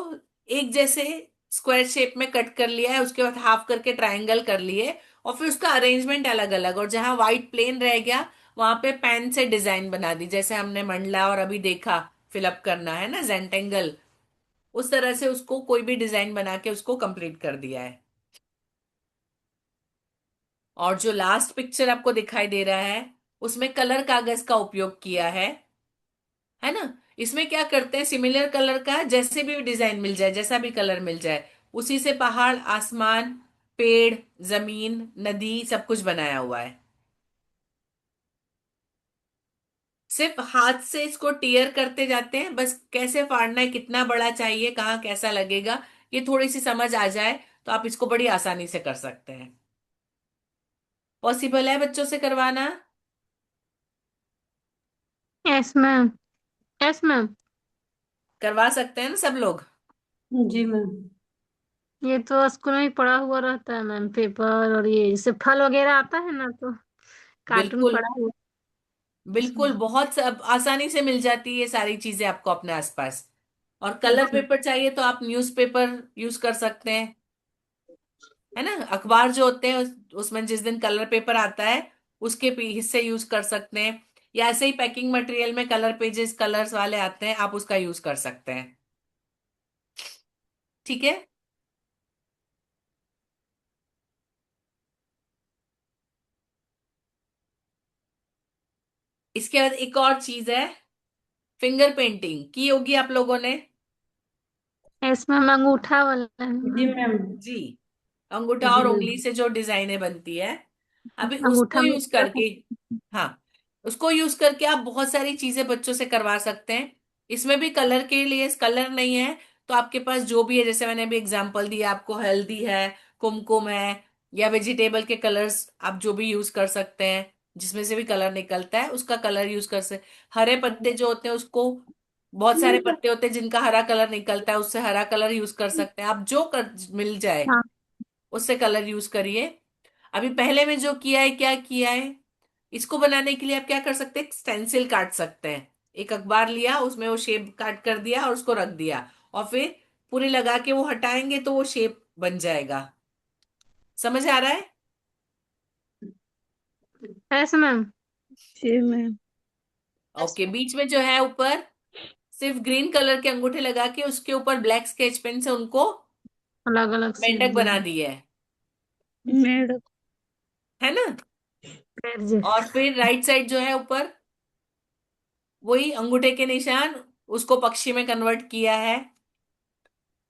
एक जैसे स्क्वायर शेप में कट कर लिया है, उसके बाद हाफ करके ट्रायंगल कर लिए, और फिर उसका अरेंजमेंट अलग अलग, और जहां व्हाइट प्लेन रह गया वहां पे पेन से डिजाइन बना दी, जैसे हमने मंडला और अभी देखा फिलअप करना है ना, जेंटेंगल। उस तरह से उसको कोई भी डिजाइन बना के उसको कंप्लीट कर दिया है। और जो लास्ट पिक्चर आपको दिखाई दे रहा है, उसमें कलर कागज का उपयोग किया है ना। इसमें क्या करते हैं, सिमिलर कलर का जैसे भी डिजाइन मिल जाए, जैसा भी कलर मिल जाए, उसी से पहाड़, आसमान, पेड़, जमीन, नदी, सब कुछ बनाया हुआ है। सिर्फ हाथ से इसको टीयर करते जाते हैं, बस कैसे फाड़ना है, कितना बड़ा चाहिए, कहाँ कैसा लगेगा, ये थोड़ी सी समझ आ जाए तो आप इसको बड़ी आसानी से कर सकते हैं। पॉसिबल है बच्चों से करवाना? Yes ma'am. Yes ma'am. करवा सकते हैं ना सब लोग? जी मैम। ये तो स्कूल में ही पढ़ा हुआ रहता है मैम, पेपर और ये जैसे फल वगैरह आता है ना, तो कार्टून बिल्कुल, पढ़ा हुआ। बिल्कुल, बहुत सब आसानी से मिल जाती है ये सारी चीजें आपको अपने आसपास। और कलर जी। पेपर चाहिए तो आप न्यूज़पेपर यूज कर सकते हैं, है ना। अखबार जो होते हैं उसमें जिस दिन कलर पेपर आता है उसके हिस्से यूज कर सकते हैं, या ऐसे ही पैकिंग मटेरियल में कलर पेजेस कलर्स वाले आते हैं, आप उसका यूज कर सकते हैं। ठीक है। इसके बाद एक और चीज है, फिंगर पेंटिंग की होगी आप लोगों ने। यस मैम, अंगूठा वाला है जी मैम। मैम। जी, अंगूठा जी और मैम। उंगली से जो डिजाइनें बनती है, अभी उसको अंगूठा में यूज करके, हाँ, उसको यूज करके आप बहुत सारी चीजें बच्चों से करवा सकते हैं। इसमें भी कलर के लिए कलर नहीं है तो आपके पास जो भी है, जैसे मैंने अभी एग्जांपल दिया आपको, हल्दी है, कुमकुम है, या वेजिटेबल के कलर्स आप जो भी यूज कर सकते हैं, जिसमें से भी कलर निकलता है उसका कलर यूज कर सकते। हरे पत्ते जो होते हैं उसको, बहुत सारे पत्ते होते हैं जिनका हरा कलर निकलता है, उससे हरा कलर यूज कर सकते हैं आप, जो मिल जाए हाँ। उससे कलर यूज करिए। अभी पहले में जो किया है, क्या किया है, इसको बनाने के लिए आप क्या कर सकते हैं, स्टेंसिल काट सकते हैं। एक अखबार लिया, उसमें वो शेप काट कर दिया और उसको रख दिया, और फिर पूरी लगा के वो हटाएंगे तो वो शेप बन जाएगा। समझ आ रहा है? Yes ma'am. जी मैम। ओके, बीच में जो है ऊपर सिर्फ ग्रीन कलर के अंगूठे लगा के उसके ऊपर ब्लैक स्केच पेन से उनको अलग अलग शेप मेंढक बना दिया दिए मैडम। है ना। पैर जैसे। और फिर राइट साइड जो है ऊपर, वही अंगूठे के निशान, उसको पक्षी में कन्वर्ट किया है,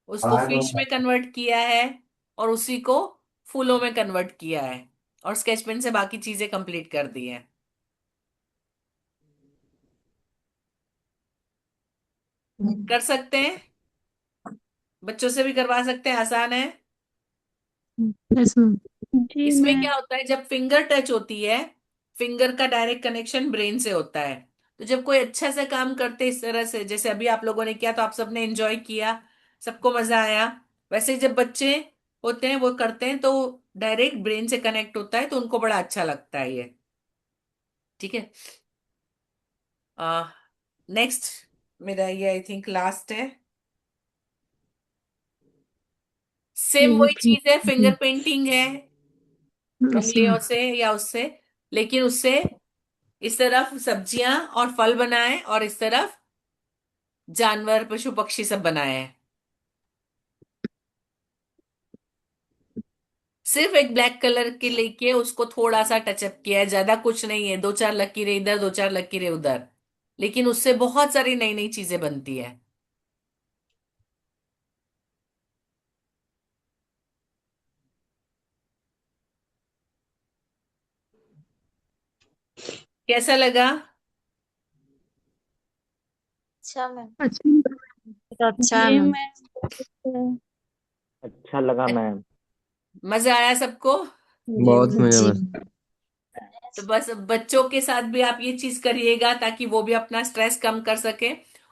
उसको फिश में कन्वर्ट किया है, और उसी को फूलों में कन्वर्ट किया है, और स्केच पेन से बाकी चीजें कंप्लीट कर दी है। कर सकते हैं, बच्चों से भी करवा सकते हैं, आसान है। Yes ma'am. जी इसमें मैम। क्या होता है, जब फिंगर टच होती है, फिंगर का डायरेक्ट कनेक्शन ब्रेन से होता है, तो जब कोई अच्छा सा काम करते इस तरह से, जैसे अभी आप लोगों ने किया तो आप सबने एंजॉय किया, सबको मजा आया, वैसे ही जब बच्चे होते हैं वो करते हैं तो डायरेक्ट ब्रेन से कनेक्ट होता है, तो उनको बड़ा अच्छा लगता है ये। ठीक है। नेक्स्ट, मेरा ये आई थिंक लास्ट है। सेम वही चीज है, फिंगर पेंटिंग है, यस मैम। उंगलियों से या उससे, लेकिन उससे इस तरफ सब्जियां और फल बनाए, और इस तरफ जानवर, पशु पक्षी सब बनाए हैं। सिर्फ एक ब्लैक कलर के लेके उसको थोड़ा सा टचअप किया है, ज्यादा कुछ नहीं है, दो चार लकीरें इधर, दो चार लकीरें उधर, लेकिन उससे बहुत सारी नई नई चीजें बनती है। कैसा लगा? अच्छा मैम। अच्छा। अच्छा है जी मैम। मैम। अच्छा लगा मैम। मजा आया सबको? जी बहुत मैम। मजा जी। बस। तो बस बच्चों के साथ भी आप ये चीज करिएगा ताकि वो भी अपना स्ट्रेस कम कर सके,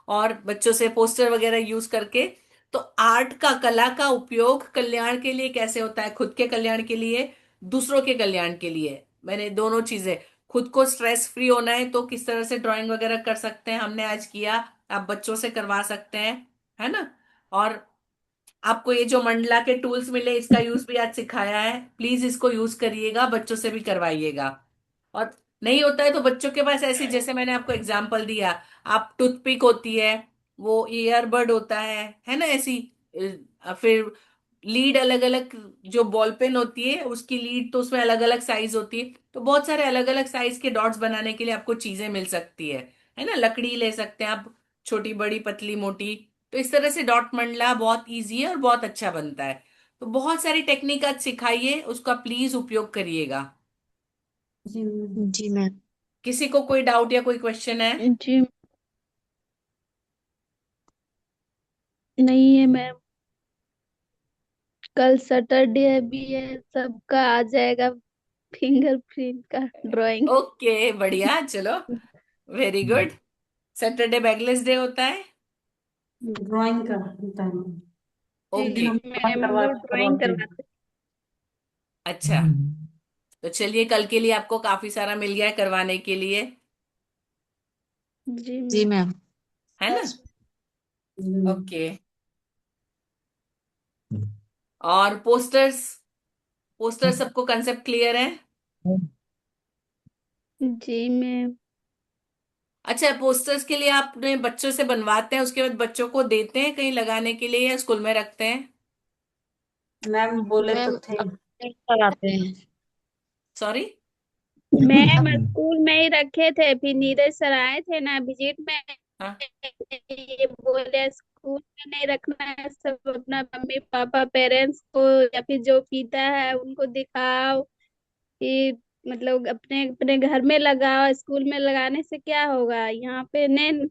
और बच्चों से पोस्टर वगैरह यूज करके। तो आर्ट का, कला का उपयोग कल्याण के लिए कैसे होता है, खुद के कल्याण के लिए, दूसरों के कल्याण के लिए, मैंने दोनों चीजें, खुद को स्ट्रेस फ्री होना है तो किस तरह से ड्राइंग वगैरह कर सकते हैं, हमने आज किया, आप बच्चों से करवा सकते हैं, है ना। और आपको ये जो मंडला के टूल्स मिले इसका यूज भी आज सिखाया है, प्लीज इसको यूज करिएगा, बच्चों से भी करवाइएगा। और नहीं होता है तो बच्चों के पास ऐसी, जैसे मैंने आपको एग्जांपल दिया, आप टूथपिक होती है, वो ईयरबड होता है ना, ऐसी फिर लीड अलग अलग, जो बॉल पेन होती है उसकी लीड तो उसमें अलग अलग साइज होती है, तो बहुत सारे अलग अलग साइज के डॉट्स बनाने के लिए आपको चीजें मिल सकती है ना, लकड़ी ले सकते हैं आप, छोटी बड़ी पतली मोटी। तो इस तरह से डॉट मंडला बहुत इजी है और बहुत अच्छा बनता है। तो बहुत सारी टेक्निक आज सिखाइए, उसका प्लीज उपयोग करिएगा। जी मैम। जी मैम। किसी को कोई डाउट या कोई क्वेश्चन है? जी नहीं है मैम, कल सैटरडे भी है, सबका आ जाएगा फिंगरप्रिंट का ड्राइंग। ओके, बढ़िया, चलो, very good. Saturday bagless day होता है। ड्राइंग का होता है मैम। ओके, जी हम मैम, हम करवा लोग ड्राइंग करवाते हैं। करवाते अच्छा। तो चलिए, कल के लिए आपको काफी सारा मिल गया है करवाने के लिए, हैं। जी जी मैम। मैम। है ना? Yes okay. और पोस्टर्स, पोस्टर सबको कंसेप्ट क्लियर है? जी मैम। अच्छा, पोस्टर्स के लिए आप अपने बच्चों से बनवाते हैं, उसके बाद बच्चों को देते हैं कहीं लगाने के लिए या स्कूल में रखते हैं? मैम बोले तो मैम थे। अपने कराते हैं। सॉरी? मैम स्कूल में ही रखे थे, फिर नीरज सर आए थे ना विजिट में, हाँ। ये बोले स्कूल में नहीं रखना है, सब अपना मम्मी पापा पेरेंट्स को या फिर जो पीता है उनको दिखाओ, कि मतलब अपने अपने घर में लगाओ, स्कूल में लगाने से क्या होगा, यहाँ पे नहीं।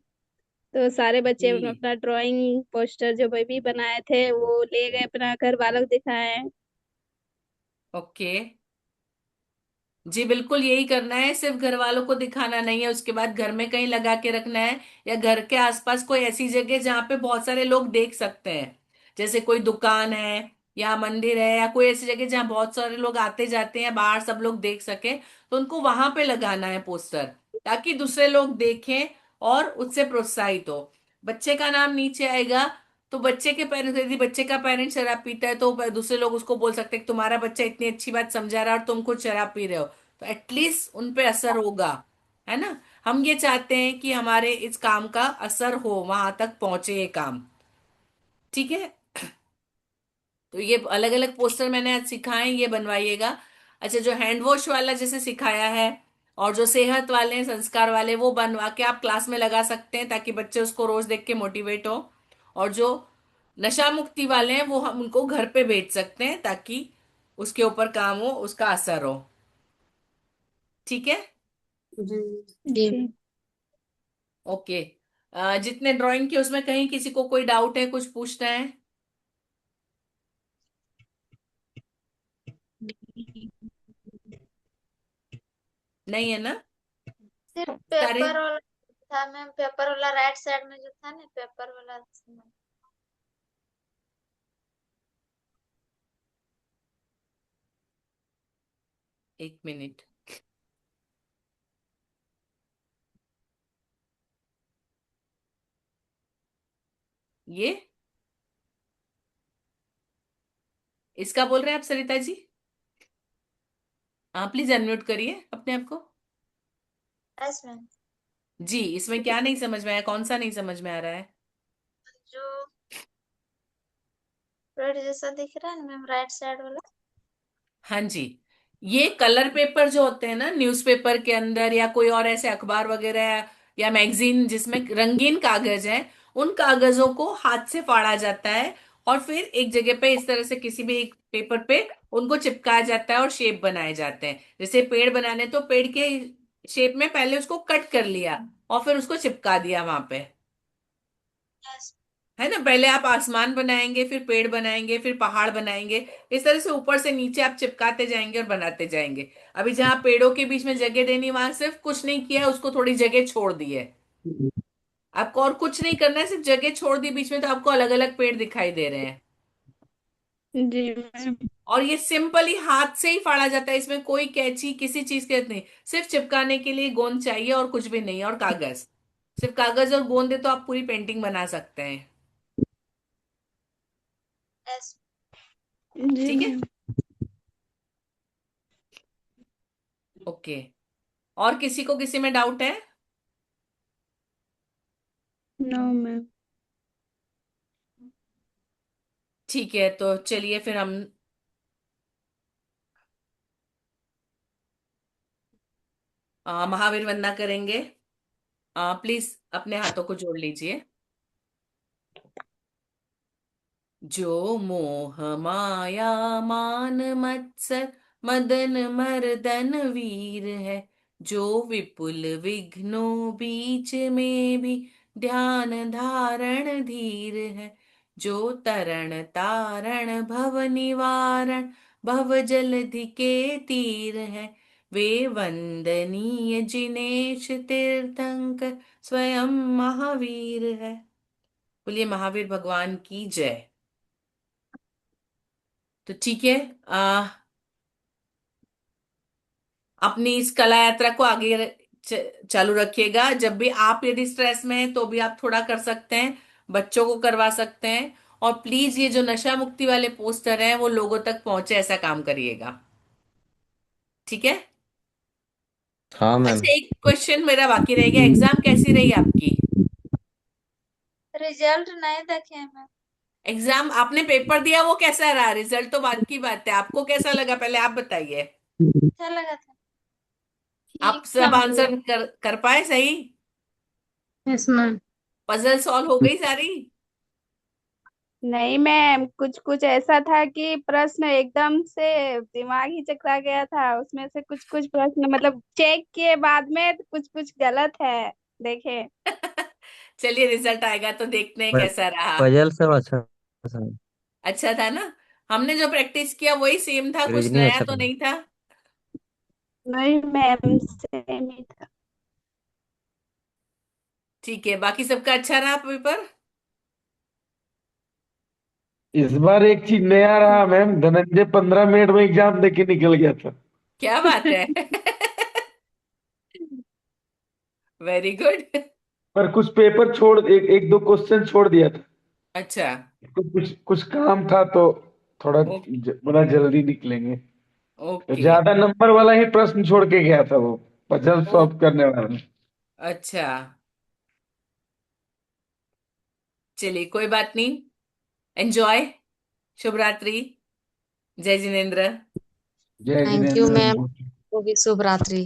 तो सारे बच्चे अपना जी। अपना ड्राइंग पोस्टर जो भी बनाए थे वो ले गए, अपना घर वालों को दिखाए। ओके। जी बिल्कुल, यही करना है, सिर्फ घर वालों को दिखाना नहीं है, उसके बाद घर में कहीं लगा के रखना है, या घर के आसपास कोई ऐसी जगह जहाँ पे बहुत सारे लोग देख सकते हैं, जैसे कोई दुकान है या मंदिर है या कोई ऐसी जगह जहाँ बहुत सारे लोग आते जाते हैं, बाहर सब लोग देख सके, तो उनको वहां पे लगाना है पोस्टर, ताकि दूसरे लोग देखें और उससे प्रोत्साहित हो। बच्चे का नाम नीचे आएगा, तो बच्चे के पेरेंट्स, यदि बच्चे का पेरेंट शराब पीता है तो दूसरे लोग उसको बोल सकते हैं कि तुम्हारा बच्चा इतनी अच्छी बात समझा रहा है और तुम खुद शराब पी रहे हो, तो एटलीस्ट उन पे असर होगा, है ना? हम ये चाहते हैं कि हमारे इस काम का असर हो, वहां तक पहुंचे ये काम। ठीक है? तो ये अलग अलग पोस्टर मैंने आज सिखाए, ये बनवाइएगा। अच्छा, जो हैंड वॉश वाला जैसे सिखाया है, और जो सेहत वाले हैं, संस्कार वाले, वो बनवा के आप क्लास में लगा सकते हैं, ताकि बच्चे उसको रोज देख के मोटिवेट हो। और जो नशा मुक्ति वाले हैं, वो हम उनको घर पे भेज सकते हैं, ताकि उसके ऊपर काम हो, उसका असर हो। ठीक है? जी जी जी ओके। जितने ड्राइंग के उसमें कहीं किसी को कोई डाउट है, कुछ पूछना है? नहीं है ना? सिर्फ सारे। पेपर वाला था मैम, पेपर वाला राइट साइड में जो था ना, पेपर वाला। 1 मिनट। ये इसका बोल रहे हैं आप सरिता जी? हाँ, प्लीज अनम्यूट करिए अपने आप को। Yes ma'am. जी, इसमें क्या नहीं समझ में आया, कौन सा नहीं समझ में आ रहा है? जो रेड जैसा दिख रहा है ना मैम, राइट साइड वाला। हाँ जी। ये कलर पेपर जो होते हैं ना, न्यूज़पेपर के अंदर या कोई और ऐसे अखबार वगैरह या मैगजीन जिसमें रंगीन कागज है, उन कागजों को हाथ से फाड़ा जाता है, और फिर एक जगह पे इस तरह से किसी भी एक पेपर पे उनको चिपकाया जाता है और शेप बनाए जाते हैं। जैसे पेड़ बनाने, तो पेड़ के शेप में पहले उसको कट कर लिया और फिर उसको चिपका दिया वहां पे, यस। है ना? पहले आप आसमान बनाएंगे, फिर पेड़ बनाएंगे, फिर पहाड़ बनाएंगे, इस तरह से ऊपर से नीचे आप चिपकाते जाएंगे और बनाते जाएंगे। अभी जहां पेड़ों के बीच में जगह देनी, वहां सिर्फ कुछ नहीं किया है, उसको थोड़ी जगह छोड़ दी है। आपको और कुछ नहीं करना है, सिर्फ जगह छोड़ दी बीच में, तो आपको अलग अलग पेड़ दिखाई दे रहे हैं। जी मैम। और ये सिंपली हाथ से ही फाड़ा जाता है, इसमें कोई कैंची किसी चीज की जरूरत नहीं, सिर्फ चिपकाने के लिए गोंद चाहिए और कुछ भी नहीं, और कागज। सिर्फ कागज और गोंद है तो आप पूरी पेंटिंग बना सकते हैं। यस। जी ठीक है? मैम। ओके। और किसी को किसी में डाउट है? No ma'am. ठीक है, तो चलिए फिर हम महावीर वंदना करेंगे। प्लीज अपने हाथों को जोड़ लीजिए। जो मोह माया मान मत्सर मदन मर्दन वीर है, जो विपुल विघ्नों बीच में भी ध्यान धारण धीर है, जो तरण तारण भव निवारण भव जलधि के तीर है, वे वंदनीय जिनेश तीर्थंकर स्वयं महावीर है। बोलिए महावीर भगवान की जय। तो ठीक है, अपनी इस कला यात्रा को आगे चालू रखिएगा। जब भी आप यदि स्ट्रेस में हैं तो भी आप थोड़ा कर सकते हैं, बच्चों को करवा सकते हैं। और प्लीज ये जो नशा मुक्ति वाले पोस्टर हैं वो लोगों तक पहुंचे, ऐसा काम करिएगा। ठीक है। हाँ मैम। अच्छा, एक क्वेश्चन मेरा बाकी रह गया, एग्जाम कैसी रही आपकी? रिजल्ट नहीं देखे हैं मैम। एग्जाम आपने पेपर दिया, वो कैसा रहा? रिजल्ट तो बात की बात है, आपको कैसा लगा पहले आप बताइए। अच्छा लगा था। आप ठीक था सब मतलब। आंसर कर पाए सही? Yes ma'am. पजल सॉल्व हो गई सारी? नहीं मैम, कुछ कुछ ऐसा था कि प्रश्न एकदम से दिमाग ही चकरा गया था। उसमें से कुछ कुछ प्रश्न मतलब चेक किए बाद में तो कुछ कुछ गलत है, देखे। चलिए रिजल्ट आएगा तो देखते हैं कैसा रहा। पजल सब अच्छा था। अच्छा था ना? हमने जो प्रैक्टिस किया वही सेम था, कुछ रीजनिंग नया अच्छा तो था। नहीं था? नहीं मैम, सेम ही था। ठीक है, बाकी सबका अच्छा रहा पेपर? इस बार एक चीज नया रहा मैम, धनंजय 15 मिनट में एग्जाम देके निकल गया था। क्या बात है! Very good. पर कुछ पेपर छोड़, एक दो क्वेश्चन छोड़ दिया था। अच्छा। कुछ कुछ काम था तो थोड़ा ओ, बड़ा जल्दी निकलेंगे। तो ओके। ज्यादा नंबर वाला ही प्रश्न छोड़ के गया था वो, पजल ओ, सॉल्व करने वाला। अच्छा, चलिए कोई बात नहीं। एंजॉय। शुभ रात्रि। जय जिनेन्द्र। जय थैंक यू जिनेन्द्र। मैम। वो भी शुभ रात्रि।